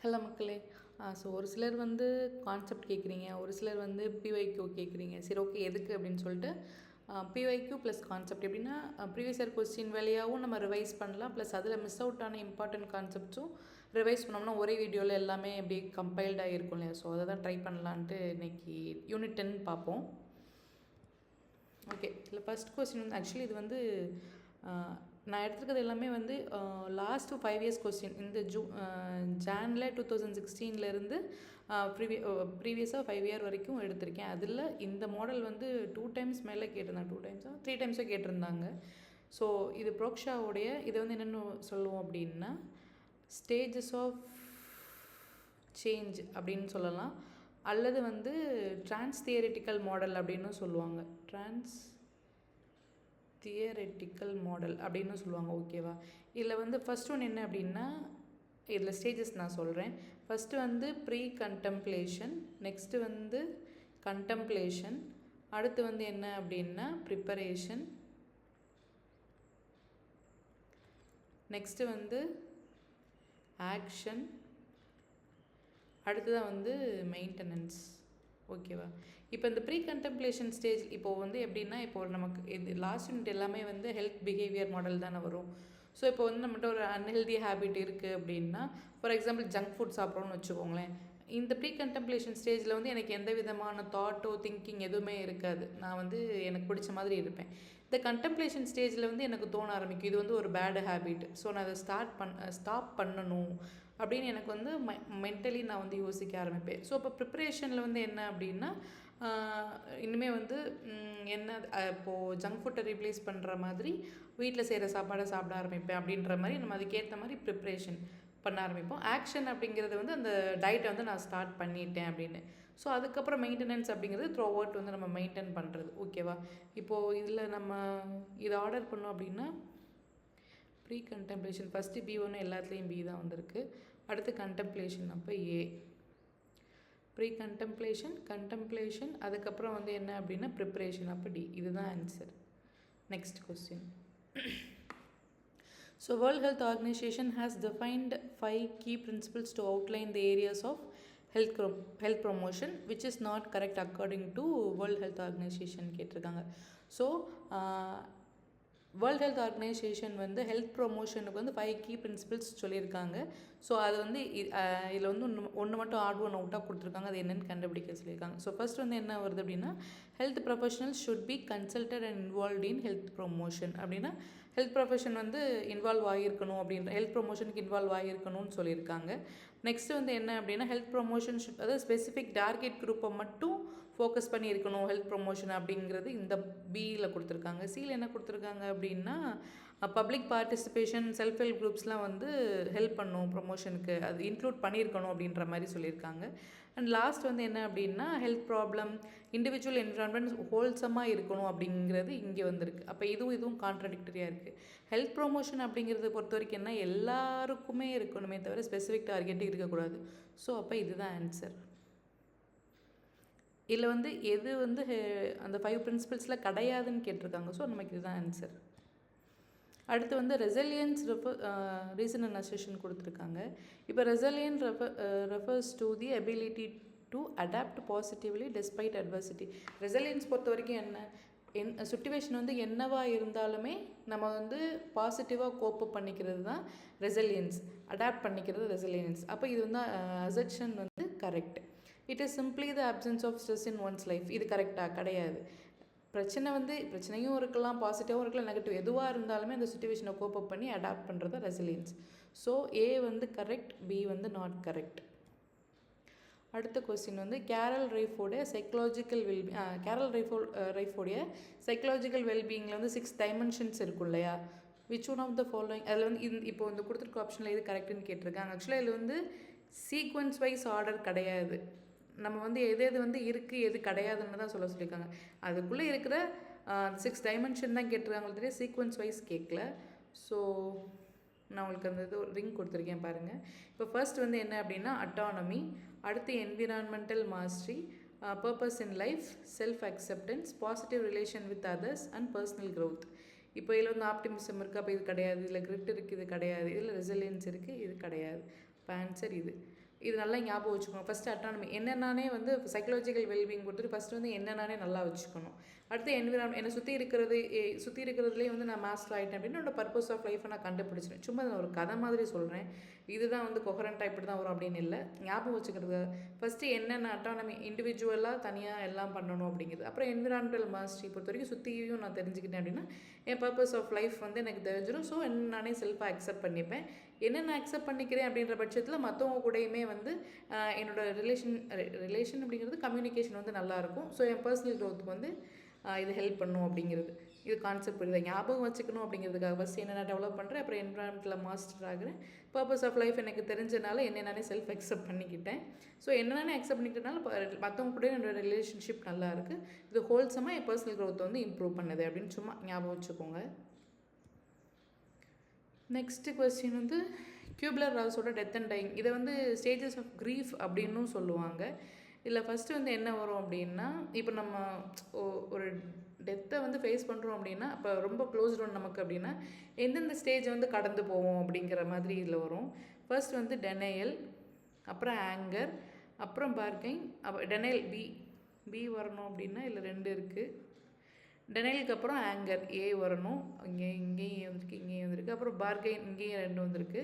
Hello மக்களே. So ஒரு சிலர் வந்து கான்செப்ட் கேட்குறீங்க, ஒரு சிலர் வந்து பிஒய்க்யூ கேட்குறீங்க. சரி, ஓகே, எதுக்கு அப்படின்னு சொல்லிட்டு பிஒய்க்யூ ப்ளஸ் கான்செப்ட் எப்படின்னா ப்ரீவியஸ் இயர் கொஸ்டின் வழியாகவும் நம்ம ரிவைஸ் பண்ணலாம், ப்ளஸ் அதில் மிஸ் அவுட் ஆன இம்பார்ட்டன்ட் கான்செப்ட்ஸும் ரிவைஸ் பண்ணோம்னா ஒரே வீடியோவில் எல்லாமே எப்படி கம்பைல்டாக இருக்கும் இல்லையா. ஸோ அதை தான் ட்ரை பண்ணலான்ட்டு இன்றைக்கி யூனிட் 10 பார்ப்போம். ஓகே, இல்லை ஃபஸ்ட் கொஸ்டின் வந்து ஆக்சுவலி இது வந்து நான் எடுத்துக்கிறது எல்லாமே வந்து லாஸ்ட்டு 5 இயர்ஸ் கொஸ்டின். இந்த ஜானில் 2016 ப்ரீவியஸாக 5 இயர் வரைக்கும் எடுத்திருக்கேன். அதில் இந்த மாடல் வந்து 2 டைம்ஸ் மேலே கேட்டிருந்தாங்க, 2 டைம்ஸாக 3 டைம்ஸாக கேட்டிருந்தாங்க. ஸோ இது ப்ரோக்ஷாவுடைய இதை வந்து என்னென்னு சொல்லுவோம் அப்படின்னா ஸ்டேஜஸ் ஆஃப் சேஞ்ச் அப்படின்னு சொல்லலாம், அல்லது வந்து ட்ரான்ஸ் தியரிட்டிக்கல் மாடல் அப்படின்னு சொல்லுவாங்க. தியரெட்டிக்கல் மாடல் அப்படின்னு சொல்லுவாங்க. ஓகேவா, இதில் வந்து ஃபஸ்ட் ஒன் என்ன அப்படின்னா, இதில் ஸ்டேஜஸ் நான் சொல்கிறேன். ஃபஸ்ட்டு வந்து ப்ரீ கண்டெம்ப்ளேஷன், நெக்ஸ்ட்டு வந்து கண்டெம்ப்ளேஷன், அடுத்து வந்து என்ன அப்படின்னா ப்ரிப்பரேஷன், நெக்ஸ்ட்டு வந்து ஆக்ஷன், அடுத்ததான் வந்து மெயின்டெனன்ஸ். ஓகேவா, இப்போ இந்த ப்ரீ கண்டெம்ப்ளேஷன் ஸ்டேஜ் இப்போது வந்து எப்படின்னா, இப்போ நமக்கு இது லாஸ்ட் யூனிட் எல்லாமே வந்து ஹெல்த் பிஹேவியர் மாடல் தானே வரும். ஸோ இப்போ வந்து நம்மகிட்ட ஒரு அன்ஹெல்தி ஹேபிட் இருக்குது அப்படின்னா, ஃபார் எக்ஸாம்பிள் ஜங்க் ஃபுட் சாப்பிட்றோன்னு வச்சுக்கோங்களேன். இந்த ப்ரீ கண்டெம்ப்ளேஷன் ஸ்டேஜில் வந்து எனக்கு எந்த விதமான தாட்டோ திங்கிங் எதுவுமே இருக்காது. நான் வந்து எனக்கு பிடிச்ச மாதிரி இருப்பேன். இந்த கண்டெம்ப்ளேஷன் ஸ்டேஜில் வந்து எனக்கு தோண ஆரம்பிக்கும், இது வந்து ஒரு பேட் ஹேபிட், ஸோ நான் அதை ஸ்டாப் பண்ணணும் அப்படின்னு எனக்கு வந்து மென்டலி நான் வந்து யோசிக்க ஆரம்பிப்பேன். ஸோ இப்போ ப்ரிப்பரேஷனில் வந்து என்ன அப்படின்னா, இனிமேல் வந்து என்ன இப்போது ஜங்க் ஃபுட்டை ரீப்ளேஸ் பண்ணுற மாதிரி வீட்டில் செய்கிற சாப்பாடை சாப்பிட ஆரம்பிப்பேன் அப்படின்ற மாதிரி நம்ம அதுக்கேற்ற மாதிரி ப்ரிப்ரேஷன் பண்ண ஆரம்பிப்போம். ஆக்ஷன் அப்படிங்கிறது வந்து அந்த டயட்டை வந்து நான் ஸ்டார்ட் பண்ணிட்டேன் அப்படின்னு. ஸோ அதுக்கப்புறம் மெயின்டெனன்ஸ் அப்படிங்கிறது த்ரூ அவுட் வந்து நம்ம மெயின்டைன் பண்ணுறது. ஓகேவா, இப்போது இதில் நம்ம இதை ஆர்டர் பண்ணோம் அப்படின்னா ப்ரீ கண்டெம்ப்ளேஷன் ஃபஸ்ட்டு B1 எல்லாத்துலேயும் B தான் வந்திருக்கு. அடுத்து கண்டெம்ப்ளேஷன் அப்போ A, ப்ரீ கண்டெம்ப்ளேஷன் அதுக்கப்புறம் வந்து என்ன அப்படின்னா ப்ரிப்ரேஷன் அப்போ D. இதுதான் answer. Next question. So World Health Organization has defined 5 key principles to outline the areas of health promotion which is not correct according to World Health Organization கேட்டிருக்காங்க. So world health organisation வந்து health ப்ரொமோஷனுக்கு வந்து 5 key principles சொல்லியிருக்காங்க. So அது வந்து இதில் வந்து ஒன்று மட்டும் ஆட் ஒன் அவுட்டாக கொடுத்துருக்காங்க. அது என்னென்னு கண்டுபிடிக்க சொல்லியிருக்காங்க. ஸோ ஃபஸ்ட் வந்து என்ன வருது அப்படின்னா, health professionals should be consulted and involved in health promotion. அப்படின்னா ஹெல்த் ப்ரொஃபஷன் வந்து இன்வால்வ் ஆகியிருக்கணும் அப்படின்ற, ஹெல்த் ப்ரொமோஷனுக்கு இன்வால்வ் ஆகியிருக்கணும்னு சொல்லியிருக்காங்க. நெக்ஸ்ட்டு வந்து என்ன அப்படின்னா, ஹெல்த் ப்ரொமோஷன் அதாவது ஸ்பெசிஃபிக் டார்கெட் குரூப்பை மட்டும் ஃபோக்கஸ் பண்ணி இருக்கணும் ஹெல்த் ப்ரொமோஷன் அப்படிங்கிறது இந்த பியில் கொடுத்துருக்காங்க. சியில் என்ன கொடுத்துருக்காங்க அப்படின்னா, பப்ளிக் பார்ட்டிசிபேஷன் செல்ஃப் ஹெல்ப் குரூப்ஸ்லாம் வந்து ஹெல்ப் பண்ணும் ப்ரொமோஷனுக்கு, அது இன்க்ளூட் பண்ணியிருக்கணும் அப்படின்ற மாதிரி சொல்லியிருக்காங்க. அண்ட் லாஸ்ட் வந்து என்ன அப்படின்னா, ஹெல்த் ப்ராப்ளம் இண்டிவிஜுவல் என்விரான்மெண்ட் ஹோல்சமாக இருக்கணும் அப்படிங்கிறது இங்கே வந்திருக்கு. அப்போ இதுவும் கான்ட்ரடிக்டரியாக இருக்குது. ஹெல்த் ப்ரொமோஷன் அப்படிங்கிறத பொறுத்த வரைக்கும் என்ன, எல்லாருக்குமே இருக்கணுமே தவிர ஸ்பெசிஃபிக் டார்கெட்டு இருக்கக்கூடாது. ஸோ அப்போ இதுதான் ஆன்சர். இதில் வந்து எது வந்து அந்த 5 பிரின்சிபிள்ஸில் கிடையாதுன்னு கேட்டிருக்காங்க. ஸோ நமக்கு இதுதான் ஆன்சர். அடுத்து வந்து ரெசிலியன்ஸ் ரீசன் அண்ட் அசெஷன் கொடுத்துருக்காங்க. இப்போ resilient refers to the ability to adapt positively despite adversity. Resilience பொறுத்த வரைக்கும் என்ன, சுச்சுவேஷன் வந்து என்னவாக இருந்தாலுமே நம்ம வந்து பாசிட்டிவாக கோப்பப் பண்ணிக்கிறது தான் ரெசிலியன்ஸ், அடாப்ட் பண்ணிக்கிறது ரெசிலியன்ஸ். அப்போ இது வந்து அசெப்ஷன் வந்து correct. It is simply the absence of stress in one's life. இது கரெக்டாக கிடையாது. பிரச்சனையும் இருக்கலாம், பாசிட்டிவாகவும் இருக்கலாம், நெகட்டிவ் எதுவாக இருந்தாலுமே அந்த சுச்சுவேஷனை கோப்பப் பண்ணி அடாப்ட் பண்ணுறது ரெசிலியன்ஸ். ஸோ A வந்து கரெக்ட், B வந்து நாட் கரெக்ட். அடுத்த கொஸ்டின் வந்து கேரல் ரைஃபோடைய சைக்கலாஜிக்கல் வெல்பீயிங்கில் வந்து 6 டைமென்ஷன்ஸ் இருக்கும் இல்லையா. Which one of the following, அதில் வந்து இப்போ வந்து கொடுத்துருக்க ஆப்ஷனில் இது கரெக்டுன்னு கேட்டிருக்காங்க. ஆக்சுவலாக இதில் வந்து சீக்வன்ஸ் வைஸ் ஆர்டர் கிடையாது. நம்ம வந்து எது வந்து இருக்குது எது கிடையாதுன்னு தான் சொல்லியிருக்காங்க. அதுக்குள்ளே இருக்கிற 6 டைமென்ஷன் தான் கேட்டிருக்காங்களே தெரியும், சீக்வன்ஸ் வைஸ் கேட்கல. ஸோ நான் உங்களுக்கு அந்த இது ரிங் கொடுத்துருக்கேன் பாருங்கள். இப்போ ஃபர்ஸ்ட் வந்து என்ன அப்படின்னா அட்டானமி, அடுத்து environmental mastery, purpose in life, self acceptance, positive relation with others and personal growth. இப்போ இதில் வந்து ஆப்டிமிசம் இருக்குது, அப்போ இது கிடையாது. இதில் கிரிட் இருக்குது, இது கிடையாது. இதில் ரெசிலியன்ஸ் இருக்குது, இது கிடையாது. இப்போ ஆன்சர் இது. இது நல்லா ஞாபகம் வச்சுக்கணும். ஃபஸ்ட்டு அட்டானமி என்னென்னானே வந்து சைக்கலாஜிக்கல் வெல்பீயிங் கொடுத்துட்டு ஃபஸ்ட்டு வந்து என்னென்னானே நல்லா வச்சுக்கணும். அடுத்து என்விரான்மெண்ட் என்னை சுற்றி இருக்கிறதுலேயே வந்து நான் மாஸ்டர் ஆகிட்டேன் அப்படின்னா என்னோட பர்பஸ் ஆஃப் லைஃப்பை நான் கண்டுபிடிச்சிட்டேன். சும்மா நான் ஒரு கதை மாதிரி சொல்கிறேன். இதுதான் வந்து கொஹரண்ட்டாக இப்படி தான் வரும் அப்படின்னு இல்லை, ஞாபகம் வச்சுக்கிறது. ஃபஸ்ட்டு என்னென்ன அட்டானமி இண்டிவிஜுவலாக தனியாக எல்லாம் பண்ணணும் அப்படிங்கிறது. அப்புறம் என்விரான்மெண்டல் மாஸ்டரி பொறுத்த வரைக்கும் சுற்றியும் நான் தெரிஞ்சுக்கிட்டேன் அப்படின்னா என் பர்பஸ் ஆஃப் லைஃப் வந்து எனக்கு தெரிஞ்சிடும். ஸோ நானே செல்ஃபாக அக்செப்ட் பண்ணிப்பேன். என்னென்ன அக்செப்ட் பண்ணிக்கிறேன் அப்படின்ற பட்சத்தில் மற்றவங்க கூடயுமே வந்து என்னோடய ரிலேஷன் அப்படிங்கிறது கம்யூனிகேஷன் வந்து நல்லாயிருக்கும். ஸோ என் பர்சனல் க்ரோத்துக்கு வந்து இது ஹெல்ப் பண்ணும் அப்படிங்கிறது. இது கான்செப்ட் இதை ஞாபகம் வச்சுக்கணும் அப்படிங்கிறதுக்காக ஃபஸ்ட் என்ன நான் டெவலப் பண்ணுறேன், அப்புறம் என்விரான்மெண்ட்டில் மாஸ்டர் ஆகிறேன். பர்பஸ் ஆஃப் லைஃப் எனக்கு தெரிஞ்சனால என்னென்னானே செல்ஃப் அக்செப்ட் பண்ணிக்கிட்டேன். ஸோ என்னென்னானே அக்செப்ட் பண்ணிக்கிட்டனால மற்றவங்க கூட என்னோட ரிலேஷன்ஷிப் நல்லா இருக்குது. இது ஹோல்சமாக என் பர்சனல் க்ரோத்தை வந்து இம்ப்ரூவ் பண்ணுது அப்படின்னு சும்மா ஞாபகம் வச்சுக்கோங்க. நெக்ஸ்ட்டு கொஸ்டின் வந்து கியூப்லர் ராஸோட டெத் அண்ட் டைங். இதை வந்து ஸ்டேஜஸ் ஆஃப் க்ரீஃப் அப்படின்னும் சொல்லுவாங்க. இதில் ஃபஸ்ட்டு வந்து என்ன வரும் அப்படின்னா, இப்போ நம்ம ஒரு டெத்தை வந்து ஃபேஸ் பண்ணுறோம் அப்படின்னா அப்போ ரொம்ப க்ளோஸ்ட் ஒன் நமக்கு அப்படின்னா எந்தெந்த ஸ்டேஜ் வந்து கடந்து போவோம் அப்படிங்கிற மாதிரி இதில் வரும். ஃபர்ஸ்ட் வந்து டெனையல், அப்புறம் ஆங்கர், அப்புறம் பார்கைங். டெனையல் பி வரணும் அப்படின்னா இல்லை 2 இருக்குது. டெனைலுக்கு அப்புறம் ஆங்கர் ஏ வரணும். இங்கேயும் வந்திருக்கு, இங்கேயும் வந்திருக்கு. அப்புறம் பார்கைன் இங்கேயும் 2 வந்திருக்கு.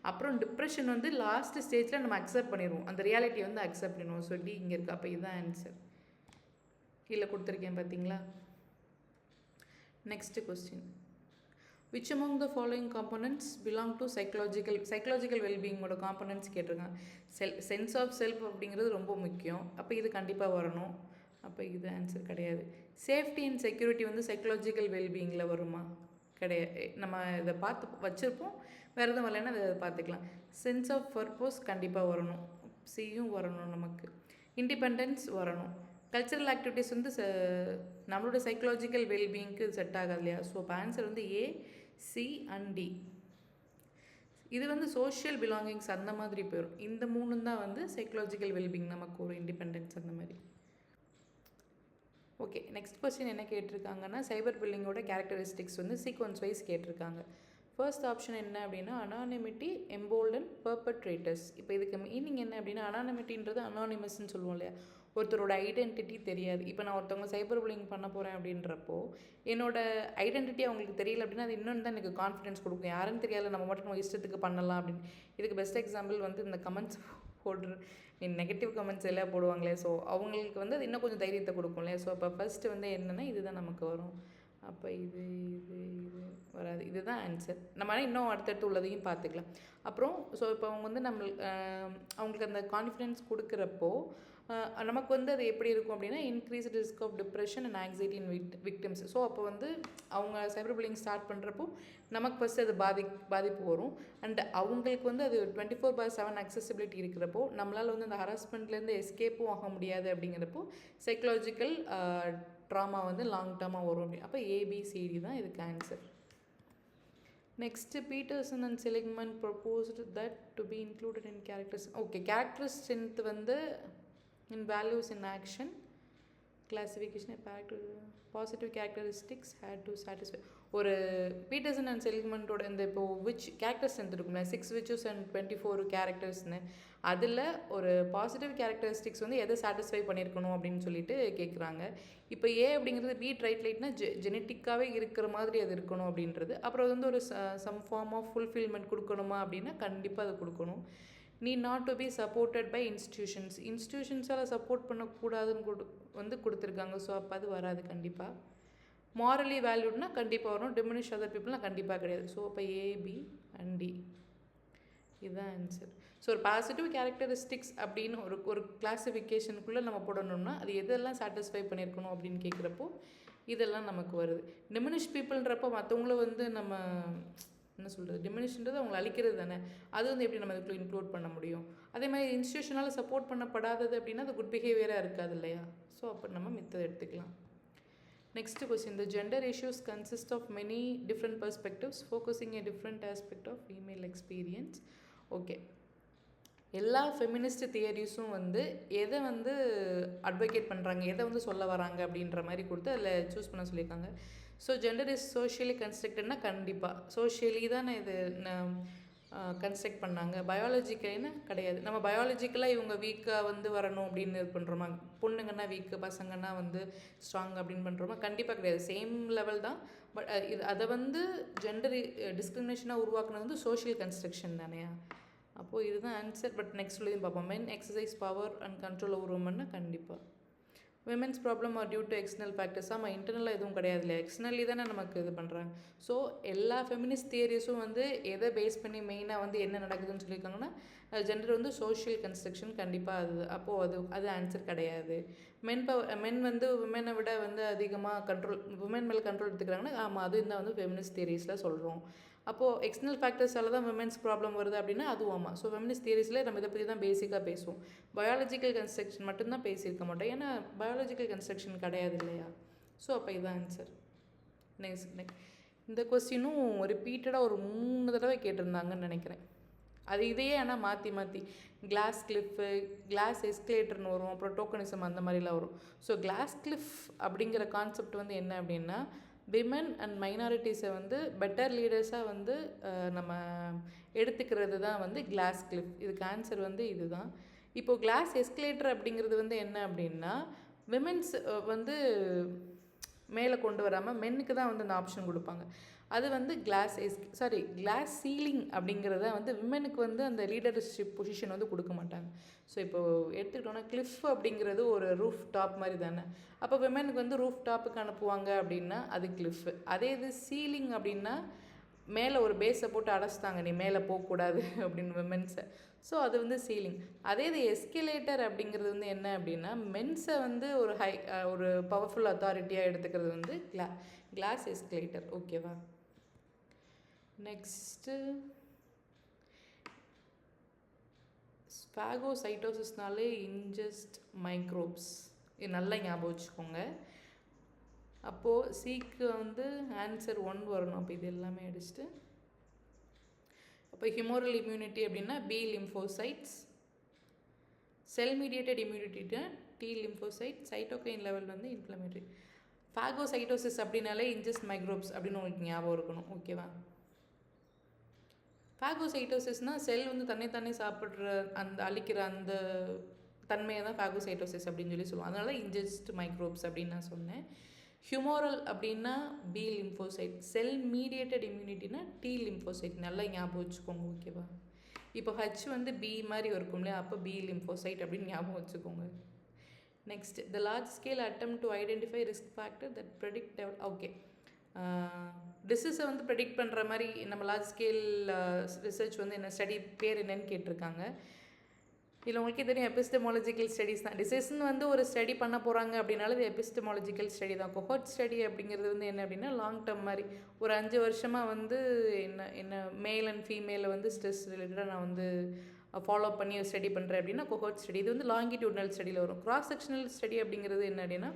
அப்புறம் டிப்ரெஷன் வந்து லாஸ்ட் ஸ்டேஜில் நம்ம அக்செப்ட் பண்ணிடுவோம், அந்த ரியாலிட்டியை வந்து அக்செப்ட் பண்ணிடுவோம். ஸோ டி இங்கே இருக்குது. அப்போ இதுதான் ஆன்சர். கீழே கொடுத்துருக்கேன் பார்த்தீங்களா. Next question, which among the following components belong to psychological வெல்பீயிங்கோட காம்பனன்ட்ஸ் கேட்டிருக்காங்க. சென்ஸ் ஆஃப் செல்ஃப் அப்படிங்கிறது ரொம்ப முக்கியம். அப்போ இது கண்டிப்பாக வரணும். அப்போ இது ஆன்சர் கிடையாது. சேஃப்டி அண்ட் செக்யூரிட்டி வந்து சைக்கலாஜிக்கல் வெல்பீயிங்கில் வருமா? கிடையாது. நம்ம இதை பார்த்து வச்சுருப்போம், வேறு எதுவும் வரலைன்னா அதை பார்த்துக்கலாம். சென்ஸ் ஆஃப் பர்பஸ் கண்டிப்பாக வரணும், சியும் வரணும். நமக்கு இண்டிபெண்டன்ஸ் வரணும். கல்ச்சரல் ஆக்டிவிட்டீஸ் வந்து நம்மளோட சைக்கலாஜிக்கல் வெல்பீயிங்க்கு செட் ஆகாது இல்லையா. ஸோ இப்போ ஆன்சர் வந்து ஏ, சி அண்ட் டி. இது வந்து சோஷியல் பிலாங்கிங்ஸ் அந்த மாதிரி போயிடும். இந்த 3 தான் வந்து சைக்கலாஜிக்கல் வெல்பீயிங், நமக்கு ஒரு இண்டிபெண்டன்ஸ் அந்த மாதிரி. ஓகே, நெக்ஸ்ட் கொஸ்டின் என்ன கேட்டிருக்காங்கன்னா, சைபர் பில்லிங்கோட கேரக்டரிஸ்டிக்ஸ் வந்து சீக்வன்ஸ் வைஸ் கேட்டிருக்காங்க. ஃபர்ஸ்ட் ஆப்ஷன் என்ன அப்படின்னா அனானிமிட்டி, எம்போல்டன், பர்பட்ரேட்டர்ஸ். இப்போ இதுக்கு மீனிங் என்ன அப்படின்னா, அனானிமிட்டின்றது அனானிமஸ்ன்னு சொல்லுவோம் இல்லையா, ஒருத்தரோட ஐடென்டிட்டி தெரியாது. இப்போ நான் ஒருத்தவங்க சைபர் புல்லிங் பண்ண போகிறேன் அப்படின்றப்போ என்னோட ஐடென்டிட்டி அவங்களுக்கு தெரியல அப்படின்னா அது இன்னொன்று தான் எனக்கு கான்ஃபிடன்ஸ் கொடுக்கும். யாருன்னு தெரியாது, நம்ம மட்டும் நம்ம இஷ்டத்துக்கு பண்ணலாம் அப்படின்னு. இதுக்கு பெஸ்ட் எக்ஸாம்பிள் வந்து இந்த கமெண்ட்ஸ் போடுற நெகட்டிவ் கமெண்ட்ஸ் எல்லாம் போடுவாங்களே, ஸோ அவங்களுக்கு வந்து அது இன்னும் கொஞ்சம் தைரியத்தை கொடுக்கும் இல்லையா. ஸோ அப்போ ஃபஸ்ட்டு வந்து என்னென்னா இதுதான் நமக்கு வரும். அப்போ இது வராது, இதுதான் ஆன்சர். நம்ம இன்னும் அடுத்தடுத்து உள்ளதையும் பார்த்துக்கலாம். அப்புறம் ஸோ இப்போ அவங்க வந்து அவங்களுக்கு அந்த கான்ஃபிடென்ஸ் கொடுக்குறப்போ நமக்கு வந்து அது எப்படி இருக்கும் அப்படின்னா increased risk of depression and anxiety in victims. So அப்போ வந்து அவங்க சைபர் புல்லிங் ஸ்டார்ட் பண்ணுறப்போ நமக்கு ஃபஸ்ட்டு அது பாதிப்பு வரும். அண்ட் அவங்களுக்கு வந்து அது 24/7 அக்சசிபிலிட்டி இருக்கிறப்போ நம்மளால் வந்து அந்த ஹராஸ்மெண்ட்லேருந்து எஸ்கேப்பும் ஆக முடியாது. அப்படிங்கிறப்போ சைக்கலாஜிக்கல் ட்ராமா வந்து லாங் டேர்மாக வரும் அப்படி. அப்போ ஏபிசிடி தான் இதுக்கு answer. Next Peterson and Seligman proposed that to be included in characters. Okay, character strength வந்து in values in action classification positive characteristics had to satisfy. ஒரு பீட்டர்சன் அண்ட் செலிக்மன்ட்டோட இந்த இப்போது விச் கேரக்டர்ஸ் இருக்கும்ல 6 விச்சஸ் அண்ட் 24 கேரக்டர்ஸ்னு, அதில் ஒரு positive characteristics வந்து எதை satisfy பண்ணியிருக்கணும் அப்படின்னு சொல்லிட்டு கேட்குறாங்க. இப்போ ஏ அப்படிங்கிறது பீட் ரைட்னா ஜெனட்டிக்காகவே இருக்கிற மாதிரி அது இருக்கணும் அப்படின்றது. அப்புறம் வந்து ஒரு சம் ஃபார்ம் ஆஃப் ஃபுல்ஃபில்மெண்ட் கொடுக்கணுமா அப்படின்னா கண்டிப்பாக அது கொடுக்கணும். Need not to be supported by இன்ஸ்டியூஷன்ஸால் சப்போர்ட் பண்ணக்கூடாதுன்னு வந்து கொடுத்துருக்காங்க. ஸோ அப்போ அது வராது கண்டிப்பாக. மாரலி வேல்யூட்னா கண்டிப்பாக வரும். டிமினிஷ் அதர் பீப்புள்னால் கண்டிப்பாக கிடையாது. ஸோ அப்போ ஏபி அண்ட் டி இதுதான் ஆன்சர். ஸோ ஒரு பாசிட்டிவ் கேரக்டரிஸ்டிக்ஸ் அப்படின்னு ஒரு கிளாஸிஃபிகேஷனுக்குள்ளே நம்ம போடணும்னா அது எதெல்லாம் சாட்டிஸ்ஃபை பண்ணியிருக்கணும் அப்படின்னு கேட்குறப்போ இதெல்லாம் நமக்கு வருது. டிமினிஷ் பீப்புள்ன்றப்போ மற்றவங்கள வந்து நம்ம என்ன சொல்கிறது, டிமினிஷ்ன்றது அவங்களை அழிக்கிறது தானே, அது வந்து எப்படி நம்ம இதுக்குள்ளே இன்க்ளூட் பண்ண முடியும். அதே மாதிரி இன்ஸ்டியூஷனால் சப்போர்ட் பண்ணப்படாதது அப்படின்னா அது குட் பிஹேவியராக இருக்காது இல்லையா. ஸோ அப்போ நம்ம மித்ததை எடுத்துக்கலாம். Next question, the gender issues consist of many different perspectives focusing a different aspect of female experience. Okay, எல்லா ஃபெமினிஸ்ட் தியரிஸும் வந்து எதை வந்து அட்வொகேட் பண்ணுறாங்க, எதை வந்து சொல்ல வராங்க அப்படின்ற மாதிரி கொடுத்து அதில் சூஸ் பண்ண சொல்லியிருக்காங்க. ஸோ ஜெண்டர் இஸ் சோஷியலி கன்ஸ்ட்ரக்டட்னா கண்டிப்பாக சோஷியலி தானே இது கன்ஸ்ட்ரக்ட் பண்ணாங்க. பயாலஜிக்கல்னு கிடையாது. நம்ம பயாலஜிக்கலாக இவங்க வீக்காக வந்து வரணும் அப்படின்னு இது பண்ணுறோமா, பொண்ணுங்கன்னா வீக்கு, பசங்கன்னா வந்து ஸ்ட்ராங் அப்படின்னு பண்ணுறோமா? கண்டிப்பாக கிடையாது. சேம் லெவல் தான். பட் இது அதை வந்து ஜெண்டர் டிஸ்கிரிமினேஷனாக உருவாக்குனது வந்து சோஷியல் கன்ஸ்ட்ரக்ஷன் தானே. அப்போது இதுதான் ஆன்சர். பட் நெக்ஸ்ட் சொல்லியும் பார்ப்போம். Men exercise power and control over உமன்னா கண்டிப்பாக. Women's problem are due to external factors. ஆமாம், இன்டர்னலாக எதுவும் கிடையாது இல்லையா, எக்ஸ்டர்னலி தானே நமக்கு இது பண்ணுறாங்க. ஸோ எல்லா ஃபெமினிஸ்ட் தியரிஸும் வந்து எதை பேஸ் பண்ணி மெயினாக வந்து என்ன நடக்குதுன்னு சொல்லியிருக்காங்கன்னா, ஜெண்டர் வந்து சோஷியல் கன்ஸ்ட்ரக்ஷன். கண்டிப்பாக அது அப்போது அது ஆன்சர் கிடையாது. மென் வந்து விமெனை விட வந்து அதிகமாக கண்ட்ரோல், விமென் மேலே கண்ட்ரோல் எடுத்துக்கிறாங்கன்னா ஆமாம், அது தான் வந்து ஃபெமினிஸ்ட் தியரிஸில் சொல்கிறோம். அப்போது எக்ஸ்டர்னல் ஃபேக்டர்ஸால் தான் விமென்ஸ் ப்ராப்ளம் வருது அப்படின்னா அதுவும் ஆமாம். ஸோ ஃபெமினிஸ்ட் தியரிஸில் நம்ம இதை பற்றி தான் பேசிக்காக பேசுவோம். பயாலஜிக்கல் கன்ஸ்ட்ரக்ஷன் மட்டும்தான் பேசியிருக்க மாட்டோம், ஏன்னா பயாலஜிக்கல் கன்ஸ்ட்ரக்ஷன் கிடையாது இல்லையா. ஸோ அப்போ இதுதான் ஆன்சர். நெக்ஸ்ட் இந்த கொஸ்டினும் ரிப்பீட்டடாக ஒரு 3 தடவை கேட்டிருந்தாங்கன்னு நினைக்கிறேன். அது இதையே ஆனால் மாற்றி கிளாஸ் கிளிஃபு, கிளாஸ் எஸ்கலேட்டர்னு வரும், அப்புறம் டோக்கனிசம் அந்த மாதிரிலாம் வரும். ஸோ கிளாஸ் கிளிஃப் அப்படிங்கிற கான்செப்ட் வந்து என்ன அப்படின்னா, விமன் அண்ட் மைனாரிட்டிஸை வந்து பெட்டர் லீடர்ஸாக வந்து நம்ம எடுத்துக்கிறது தான் வந்து கிளாஸ் கிளிஃப். இதுக்கு ஆன்சர் வந்து இதுதான். இப்போது கிளாஸ் எஸ்கலேட்டர் அப்படிங்கிறது வந்து என்ன அப்படின்னா, விமென்ஸ் வந்து மேலே கொண்டு வராமல் மென்னுக்கு தான் வந்து அந்த ஆப்ஷன் கொடுப்பாங்க. அது வந்து கிளாஸ் சீலிங் அப்படிங்கிறத வந்து விமெனுக்கு வந்து அந்த லீடர்ஷிப் பொசிஷன் வந்து கொடுக்க மாட்டாங்க. ஸோ இப்போது எடுத்துக்கிட்டோன்னா கிளிஃப் அப்படிங்கிறது ஒரு ரூஃப் டாப் மாதிரி தானே. அப்போ விமெனுக்கு வந்து ரூஃப் டாப்புக்கு அனுப்புவாங்க அப்படின்னா அது கிளிஃப். அதே இது சீலிங் அப்படின்னா மேலே ஒரு பேஸை போட்டு அடைச்சிட்டாங்க, நீ மேலே போகக்கூடாது அப்படின்னு விமென்ஸை. ஸோ அது வந்து சீலிங். அதே இது எஸ்கலேட்டர் அப்படிங்கிறது வந்து என்ன அப்படின்னா, மென்ஸை வந்து ஒரு பவர்ஃபுல் அத்தாரிட்டியாக எடுத்துக்கிறது வந்து கிளாஸ் எஸ்கலேட்டர். ஓகேவா. நெக்ஸ்ட்டு ஸ்பாகோசைட்டோசிஸ்னாலே இன்ஜஸ்ட் மைக்ரோப்ஸ். இது நல்லா ஞாபகம் வச்சுக்கோங்க. அப்போது சிக்கு வந்து ஆன்சர் 1 வரணும். அப்போ இது எல்லாமே அடிச்சுட்டு, அப்போ ஹியூமரல் இம்யூனிட்டி அப்படின்னா பி லிம்போசைட்ஸ், செல் மீடியேட்டட் இம்யூனிட்டினா டி லிம்போசைட், சைட்டோகைன் லெவல் வந்து இன்ஃப்ளமேட்டரி. ஃபாகோசைட்டோசிஸ் அப்படின்னாலே இன்ஜஸ்ட் மைக்ரோப்ஸ் அப்படின்னு உங்களுக்கு ஞாபகம் இருக்கணும். ஓகேவா. ஃபாகோசைட்டோசிஸ்னால் செல் வந்து தன்னை சாப்பிட்ற அந்த அழிக்கிற அந்த தன்மையை தான் ஃபாகோசைட்டோசிஸ் அப்படின்னு சொல்லுவோம். அதனால இன்ஜஸ்ட் மைக்ரோப்ஸ் அப்படின்னு நான் சொன்னேன். ஹியூமரல் அப்படின்னா பி லிம்போசைட், செல் மீடியேட்டட் இம்யூனிட்டினா டி லிம்போசைட். நல்லா ஞாபகம் வச்சுக்கோங்க. ஓகேவா. இப்போ ஹச் வந்து பி மாதிரி இருக்கும் இல்லையா, அப்போ பி லிம்போசைட் அப்படின்னு ஞாபகம் வச்சுக்கோங்க. Next, the large scale attempt to identify risk factor that predict. Okay, டிசீஸை வந்து ப்ரெடிக்ட் பண்ணுற மாதிரி நம்ம லார்ஜ் ஸ்கேல் ரிசர்ச் வந்து என்ன ஸ்டடி பேர் என்னன்னு கேட்டிருக்காங்க. இதில் உங்களுக்கே தெரியும், எபிஸ்டமாலஜிக்கல் ஸ்டடீஸ் தான். டிசீஸ்ன்னு வந்து ஒரு ஸ்டடி பண்ண போகிறாங்க அப்படின்னாலும் இது எபிஸ்டமாலஜிக்கல் ஸ்டடி தான். கொஹோர்ட் ஸ்டடி அப்படிங்கிறது வந்து என்ன அப்படின்னா லாங் டேர்ம் மாதிரி ஒரு 5 வருஷமாக வந்து என்ன மேல் அண்ட் ஃபீமேலை வந்து ஸ்ட்ரெஸ் ரிலேட்டடாக நான் வந்து ஃபாலோ பண்ணி ஸ்டடி பண்ணுறேன் அப்படின்னா கொஹோர்ட் ஸ்டடி. இது வந்து லாங்கிடியூட்னல் ஸ்டடியில் வரும். கிராஸ் செக்ஷனல் ஸ்டடி அப்படிங்கிறது என்ன அப்படின்னா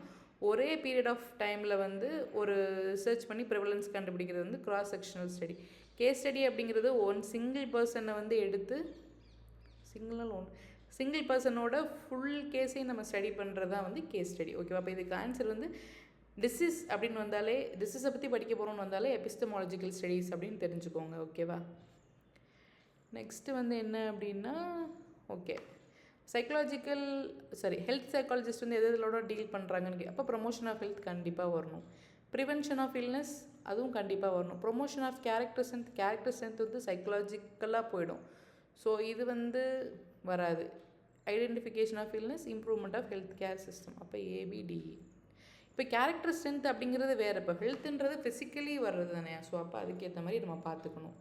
ஒரே பீரியட் ஆஃப் டைமில் வந்து ஒரு ரிசர்ச் பண்ணி ப்ரிவலன்ஸ் கண்டுபிடிக்கிறது வந்து cross sectional study. Case study அப்படிங்கிறது சிங்கிள் பர்சனை வந்து எடுத்து சிங்கிள் பர்சனோட ஃபுல் கேஸையும் நம்ம ஸ்டடி பண்ணுறது தான் வந்து கேஸ் ஸ்டடி. ஓகேவா. அப்போ இதுக்கு ஆன்சர் வந்து டிசீஸ் அப்படின்னு வந்தாலே, டிசீஸை பற்றி படிக்க போகிறோன்னு வந்தாலே எபிஸ்டமாலஜிக்கல் ஸ்டடீஸ் அப்படின்னு தெரிஞ்சுக்கோங்க. ஓகேவா. நெக்ஸ்ட்டு வந்து என்ன அப்படின்னா, ஓகே, ஹெல்த் சைக்காலஜிஸ்ட் வந்து எதோட டீல் பண்ணுறாங்கன்னு அப்போ ப்ரொமோஷன் ஆஃப் ஹெல்த் கண்டிப்பாக வரணும். ப்ரிவென்ஷன் ஆஃப் இல்னஸ் அதுவும் கண்டிப்பாக வரணும். ப்ரொமோஷன் ஆஃப் கேரக்டர் ஸ்ட்ரென்த் வந்து சைக்கலாஜிக்கலாக போயிடும். ஸோ இது வந்து வராது. Identification of illness, improvement of health care system. அப்போ ஏபிடிஇ. இப்போ கேரக்டர் ஸ்ட்ரென்த் அப்படிங்கிறது வேறு. இப்போ ஹெல்த்துன்றது ஃபிசிக்கலி வர்றது தானே. ஸோ அப்போ அதுக்கேற்ற மாதிரி நம்ம பார்த்துக்கணும்.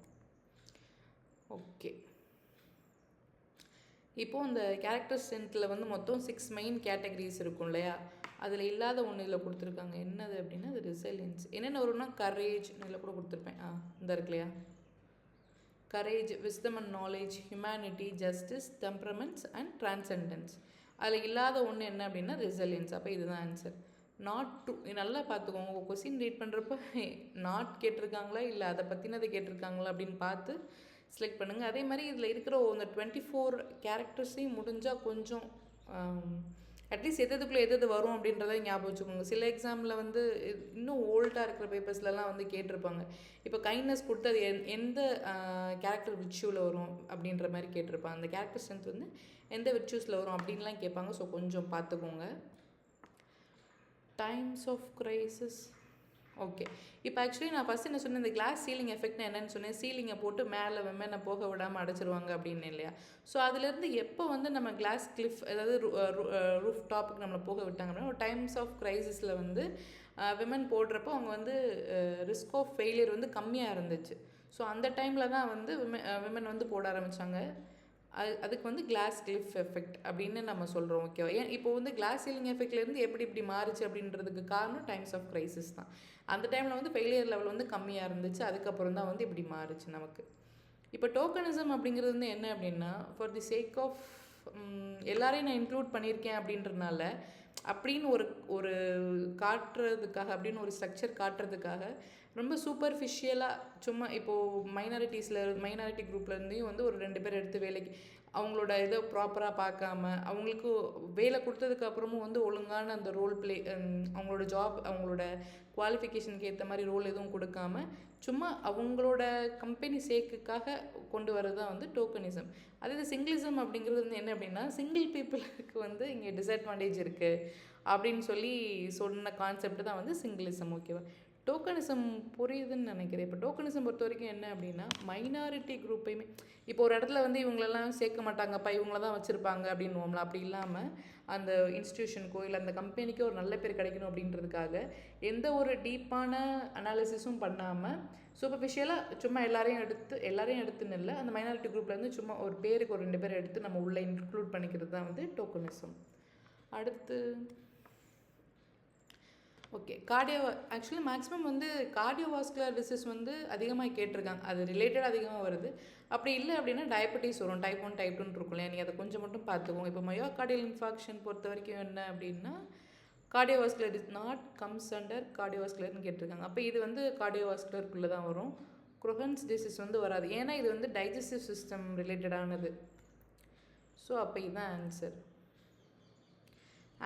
ஓகே, இப்போது இந்த கேரக்டர் ஸ்ட்ரென்த்தில் வந்து மொத்தம் 6 மெயின் கேட்டகரிஸ் இருக்கும் இல்லையா. அதில் இல்லாத ஒன்று இதில் கொடுத்துருக்காங்க. என்னது அப்படின்னா அது ரெசிலியன்ஸ். என்னென்ன வரும்னா கரேஜ் இதில் கூட கொடுத்துருப்பேன். இந்த இருக்கு இல்லையா, courage, wisdom and knowledge, humanity, justice, temperaments and transcendence. அதில் இல்லாத ஒன்று என்ன அப்படின்னா ரெசிலியன்ஸ். அப்போ இதுதான் ஆன்சர். Not true. நல்லா பார்த்துக்கோங்க, உங்கள் கொஸ்டின் ரீட் பண்ணுறப்ப நாட் கேட்டிருக்காங்களா இல்லை அதை பற்றினது கேட்டிருக்காங்களா அப்படின்னு பார்த்து செலக்ட் பண்ணுங்கள். அதே மாதிரி இதில் இருக்கிற இந்த 24 கேரக்டர்ஸையும் முடிஞ்சால் கொஞ்சம் அட்லீஸ்ட் எதுக்குள்ளே எது வரும் அப்படின்றத ஞாபகம் வச்சுக்கோங்க. சில எக்ஸாமில் வந்து இன்னும் ஓல்டாக இருக்கிற பேப்பர்ஸ்லலாம் வந்து கேட்டிருப்பாங்க. இப்போ கைண்ட்னஸ் கொடுத்து அது எந்த கேரக்டர் விர்ச்சுவில் வரும் அப்படின்ற மாதிரி கேட்டிருப்பாங்க. அந்த கேரக்டர் ஸ்ட்ரென்த் வந்து எந்த விர்ச்சுஸில் வரும் அப்படின்லாம் கேட்பாங்க. ஸோ கொஞ்சம் பார்த்துக்கோங்க. Times of crisis. ஓகே, இப்போ ஆக்சுவலி நான் ஃபஸ்ட் என்ன சொன்னேன், இந்த கிளாஸ் சீலிங் எஃபெக்ட்னா என்னென்னு சொன்னேன். சீலிங்கை போட்டு மேலே விமனை போக விடாமல் அடைச்சிருவாங்க அப்படின்னு இல்லையா? ஸோ அதுலேருந்து எப்போ வந்து நம்ம கிளாஸ் கிளிஃப், அதாவது ரூஃப் டாப்புக்கு நம்மளை போக விட்டாங்க அப்படின்னா, ஒரு டைம்ஸ் ஆஃப் க்ரைசிஸில் வந்து விமன் போடுறப்போ அவங்க வந்து ரிஸ்க் ஆஃப் ஃபெயிலியர் வந்து கம்மியாக இருந்துச்சு. ஸோ அந்த டைமில் தான் வந்து விமன் வந்து போட ஆரம்பித்தாங்க. அதுக்கு வந்து கிளாஸ் கிளிஃப் எஃபெக்ட் அப்படின்னு நம்ம சொல்கிறோம். ஓகேவா? ஏன் இப்போ வந்து கிளாஸ் சீலிங் எஃபெக்ட்லேருந்து இப்படி மாறுச்சு அப்படின்றதுக்கு காரணம் டைம்ஸ் ஆஃப் க்ரைசிஸ் தான். அந்த டைமில் வந்து ஃபெயிலியர் லெவல் வந்து கம்மியாக இருந்துச்சு. அதுக்கப்புறம் தான் வந்து இப்படி மாறுச்சு நமக்கு. இப்போ டோக்கனிசம் அப்படிங்கிறது வந்து என்ன அப்படின்னா, ஃபார் தி சேக் ஆஃப் எல்லாரையும் நான் இன்க்ளூட் பண்ணியிருக்கேன் அப்படின்றதுனால, அப்படின்னு ஒரு காட்டுறதுக்காக, அப்படின்னு ஒரு ஸ்ட்ரக்சர் காட்டுறதுக்காக ரொம்ப சூப்பர்ஃபிஷியலாக சும்மா இப்போது மைனாரிட்டி குரூப்லேருந்தையும் வந்து ஒரு 2 பேர் எடுத்து வேலைக்கு அவங்களோட இதை ப்ராப்பராக பார்க்காம, அவங்களுக்கு வேலை கொடுத்ததுக்கப்புறமும் வந்து ஒழுங்கான அந்த ரோல் ப்ளே, அவங்களோட ஜாப், அவங்களோட குவாலிஃபிகேஷனுக்கு ஏற்ற மாதிரி ரோல் எதுவும் கொடுக்காம சும்மா அவங்களோட கம்பெனி சேக்குக்காக கொண்டு வரது தான் வந்து டோக்கனிசம். அதே சிங்கிளிசம் அப்படிங்கிறது வந்து என்ன அப்படின்னா, சிங்கிள் பீப்புளுக்கு வந்து இங்கே டிஸ்அட்வான்டேஜ் இருக்குது அப்படின்னு சொல்லி சொன்ன கான்செப்ட் தான் வந்து சிங்கிளிசம். ஓகேவா? டோக்கனிசம் புரியுதுன்னு நினைக்கிறேன். இப்போ டோக்கனிசம் பொறுத்த வரைக்கும் என்ன அப்படின்னா, மைனாரிட்டி குரூப்பையுமே இப்போ ஒரு இடத்துல வந்து இவங்களெல்லாம் சேர்க்க மாட்டாங்கப்பா, இவங்கள தான் வச்சுருப்பாங்க அப்படின்னுவோம்ல. அப்படி இல்லாமல் அந்த இன்ஸ்டியூஷனுக்கோ இல்லை அந்த கம்பெனிக்கோ ஒரு நல்ல பேர் கிடைக்கணும் அப்படின்றதுக்காக எந்த ஒரு டீப்பான அனாலிசிஸும் பண்ணாமல் சூப்பர்ஃபிஷியலாக சும்மா எல்லாரையும் எடுத்துன்னு இல்லை, அந்த மைனாரிட்டி குரூப்லேருந்து சும்மா ஒரு பேருக்கு ஒரு 2 பேர் எடுத்து நம்ம உள்ளே இன்க்ளூட் பண்ணிக்கிறது தான் வந்து டோக்கனிசம். அடுத்து ஓகே, ஆக்சுவலி மேக்ஸிமம் வந்து கார்டியோவாஸ்குலர் டிசீஸ் வந்து அதிகமாக கேட்டிருக்காங்க. அது ரிலேட்டட் அதிகமாக வருது. அப்படி இல்லை அப்படின்னா டயபெட்டிஸ் வரும், டைப் 1 டைப் 2 இருக்கும் இல்லையா? நீங்கள் அதை கொஞ்சம் மட்டும் பார்த்துக்கோங்க. இப்போ மயோகார்டியல் இன்ஃபாக்ஷன் பொறுத்த வரைக்கும் என்ன அப்படின்னா, cardiovascular is not comes under கார்டியோவாஸ்குலர்னு கேட்டிருக்காங்க. அப்போ இது வந்து கார்டியோவாஸ்குலருக்குள்ளே தான் வரும். குரோஹன்ஸ் டிசீஸ் வந்து வராது, ஏன்னா இது வந்து டைஜஸ்டிவ் சிஸ்டம் ரிலேட்டடானது. ஸோ அப்போ இதுதான் ஆன்சர்.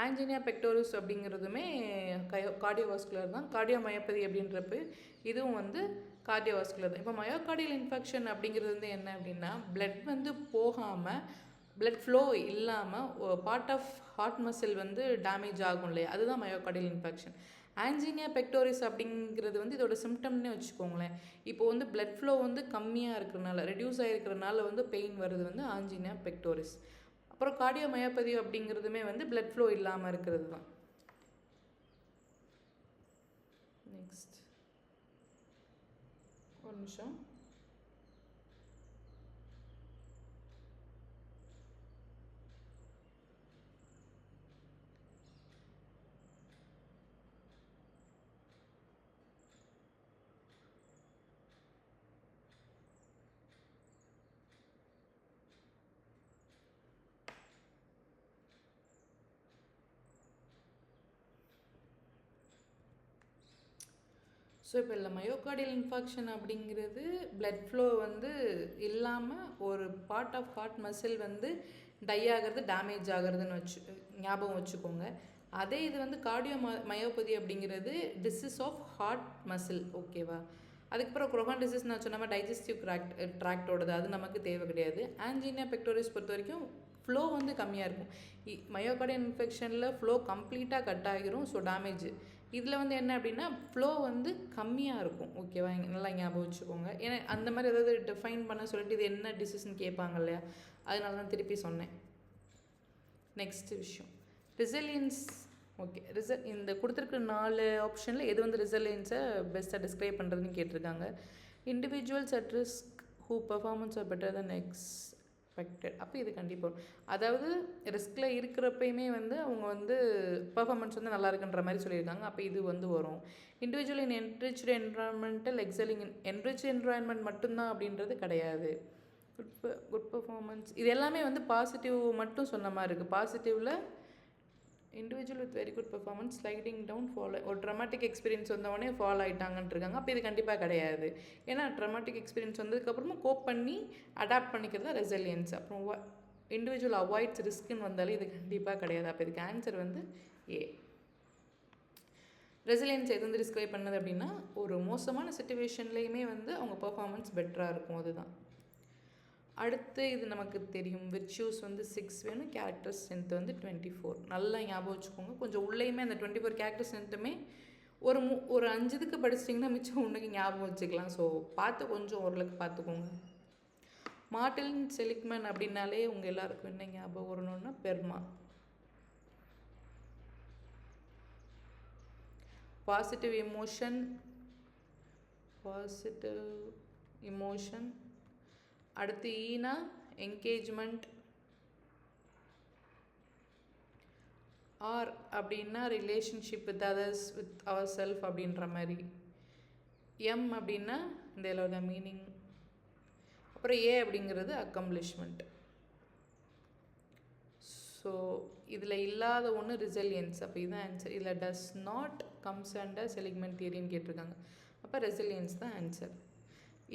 ஆன்ஜினியா பெக்டோரிஸ் அப்படிங்கிறதுமே கார்டியோவாஸ்குலர் தான். கார்டியோமயோபதி அப்படின்றப்ப இதுவும் வந்து கார்டியோவாஸ்குலர் தான். இப்போ மயோகார்டியல் இன்ஃபெக்ஷன் அப்படிங்கிறது வந்து என்ன அப்படின்னா, பிளட் வந்து போகாமல், பிளட் ஃப்ளோ இல்லாமல் பார்ட் ஆஃப் ஹார்ட் மசில் வந்து டேமேஜ் ஆகும் இல்லையா? அதுதான் மயோகார்டியல் இன்ஃபெக்ஷன். ஆன்ஜினியா பெக்டோரிஸ் அப்படிங்கிறது வந்து இதோட சிம்டம்னே வச்சுக்கோங்களேன். இப்போ வந்து பிளட் ஃப்ளோ வந்து கம்மியாக இருக்கிறனால, ரெடியூஸ் ஆகிருக்கிறனால வந்து பெயின் வருது வந்து ஆன்ஜினியா பெக்டோரிஸ். அப்புறம் கார்டியோமயோபதி அப்படிங்கிறதுமே வந்து பிளட் ஃப்ளோ இல்லாமல் இருக்கிறது தான். நெக்ஸ்ட் ஒரு நிமிஷம். ஸோ இப்போ இல்லை, மயோகார்டியல் இன்ஃபாக்ஷன் அப்படிங்கிறது பிளட் ஃப்ளோ வந்து இல்லாமல் ஒரு பார்ட் ஆஃப் ஹார்ட் மசில் வந்து டை ஆகிறது, டேமேஜ் ஆகிறதுன்னு ஞாபகம் வச்சுக்கோங்க. அதே இது வந்து மயோபதி அப்படிங்கிறது டிசீஸ் ஆஃப் ஹார்ட் மசில். ஓகேவா? அதுக்கப்புறம் குரோஹான் டிசீஸ் நான் சொன்ன மாதிரி டைஜஸ்டிவ் ட்ராக்டோடது, அது நமக்கு தேவை கிடையாது. ஆன்ஜினியா பெக்டோரிஸ் பொறுத்த வரைக்கும் ஃப்ளோ வந்து கம்மியாக இருக்கும். மயோகார்டியல் இன்ஃபெக்ஷனில் ஃப்ளோ கம்ப்ளீட்டாக கட் ஆகிரும். So damage. இதில் வந்து என்ன அப்படின்னா, ஃப்ளோ வந்து கம்மியாக இருக்கும். ஓகேவா? நல்லா ஞாபகம் வச்சுக்கோங்க. ஏன்னா அந்த மாதிரி ஏதாவது டிஃபைன் பண்ண சொல்லிட்டு இது என்ன டிசீஸ்ன்னு கேட்பாங்க இல்லையா? அதனால தான் திருப்பி சொன்னேன். நெக்ஸ்ட் விஷயம் ரிசலியன்ஸ். ஓகே, இந்த கொடுத்துருக்க 4 ஆப்ஷனில் எது வந்து ரிசலியன்ஸை பெஸ்ட்டாக டிஸ்கிரைப் பண்ணுறதுன்னு கேட்டிருக்காங்க. Individuals at risk who performance are better then expected. அப்போ இது கண்டிப்பாக, அதாவது ரிஸ்கில் இருக்கிறப்பயுமே வந்து அவங்க வந்து பர்ஃபார்மன்ஸ் வந்து நல்லா இருக்குன்ற மாதிரி சொல்லியிருக்காங்க. அப்போ இது வந்து வரும். இண்டிவிஜுவல் இன் என்ரிச்டு என்வரான்மெண்டல் எக்ஸலிங் இன் என்ரிச் என்வரான்மெண்ட் மட்டும்தான் அப்படின்றது கிடையாது. குட் பர்ஃபார்மன்ஸ் இது எல்லாமே வந்து பாசிட்டிவ் மட்டும் சொன்ன மாதிரி இருக்குது. பாசிட்டிவில் individual with very good performance sliding down follow, ஒரு ட்ரமாட்டிக் எக்ஸ்பீரியன்ஸ் வந்தவொடனே ஃபாலோ ஆகிட்டாங்கன்னு இருக்காங்க. அப்போ இது கண்டிப்பாக கிடையாது. ஏன்னா ட்ரமாட்டிக் எக்ஸ்பீரியன்ஸ் வந்ததுக்கப்புறமா கோப் பண்ணி அடாப்ட் பண்ணிக்கிறது தான் ரெசிலியன்ஸ். அப்புறம் இண்டிவிஜுவல் அவாய்ட்ஸ் ரிஸ்க்குன்னு வந்தாலே இது கண்டிப்பாக கிடையாது. அப்போ இதுக்கு ஆன்சர் வந்து ஏ. ரெசிலியன்ஸ் எது வந்து டிஸ்கிரைப் பண்ணது அப்படின்னா ஒரு மோசமான சுச்சுவேஷன்லேயுமே வந்து அவங்க பர்ஃபார்மன்ஸ் பெட்டராக இருக்கும், அதுதான். அடுத்து இது நமக்கு தெரியும், விர்ச்சூஸ் வந்து 6 வேணும், கேரக்டர் ஸ்ட்ரென்த் வந்து 24. நல்லா ஞாபகம் வச்சுக்கோங்க. கொஞ்சம் உள்ளேயுமே அந்த 24 கேரக்டர் ஸ்ட்ரென்த்துமே ஒரு 5 இதுக்கு படிச்சிட்டிங்கன்னா மிச்சம் ஒன்றுக்கு ஞாபகம் வச்சுக்கலாம். ஸோ பார்த்து கொஞ்சம் ஓரளவுக்கு பார்த்துக்கோங்க. மார்ட்டின் செலிக்மேன் அப்படின்னாலே உங்கள் எல்லாருக்கும் என்ன ஞாபகம் வரணும்னா பெர்மா. Positive emotion. அடுத்து ஈனா என்கேஜ்மெண்ட். ஆர் அப்படின்னா relationship with others, with our self அப்படின்ற மாதிரி. எம் அப்படின்னா இந்த இதோட மீனிங். அப்புறம் ஏ அப்படிங்கிறது அக்கம்ப்ளிஷ்மெண்ட். ஸோ இதில் இல்லாத ஒன்று ரெசிலியன்ஸ். அப்போ இதுதான் ஆன்சர். இதில் டஸ் நாட் கம்ஸ் அண்டர் செலிக்மெண்ட் தியரின்னு கேட்டிருக்காங்க. அப்போ ரெசிலியன்ஸ் தான் ஆன்சர்.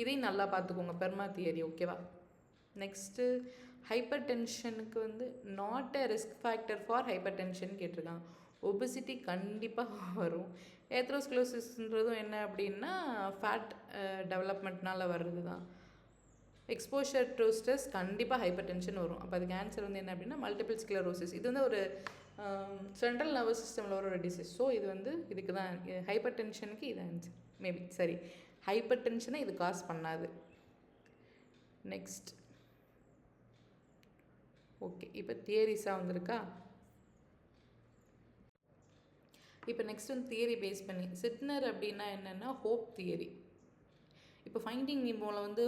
இதையும் நல்லா பார்த்துக்கோங்க, பெர்மா தியரி. ஓகேவா? நெக்ஸ்ட்டு ஹைப்பர் டென்ஷனுக்கு வந்து not a risk factor for hyper tension கேட்டிருக்காங்க. ஒபிசிட்டி கண்டிப்பாக வரும். ஏத்ரோஸ்க்ளோசிஸ்ன்றதும் என்ன அப்படின்னா ஃபேட் டெவலப்மெண்ட்னால் வர்றது தான். எக்ஸ்போஷர் டு ஸ்ட்ரெஸ் கண்டிப்பாக ஹைப்பர் டென்ஷன் வரும். அப்போ அதுக்கு ஆன்சர் வந்து என்ன அப்படின்னா மல்டிபிள் ஸ்க்ளரோசிஸ். இது வந்து ஒரு சென்ட்ரல் நர்வஸ் சிஸ்டமில் வர ஒரு டிசீஸ். ஸோ இது வந்து இதுக்கு தான் ஹைப்பர் டென்ஷனுக்கு இது ஆன்சர். மேபி சரி, ஹைப்பர் டென்ஷனை இது காஸ் பண்ணாது. நெக்ஸ்ட் ஓகே, இப்போ தியரிஸாக வந்திருக்கா. இப்போ நெக்ஸ்ட் வந்து தியரி பேஸ் பண்ணி சிட்னர் அப்படின்னா என்னென்னா ஹோப் தியரி. இப்போ ஃபைண்டிங் நீமோவில் வந்து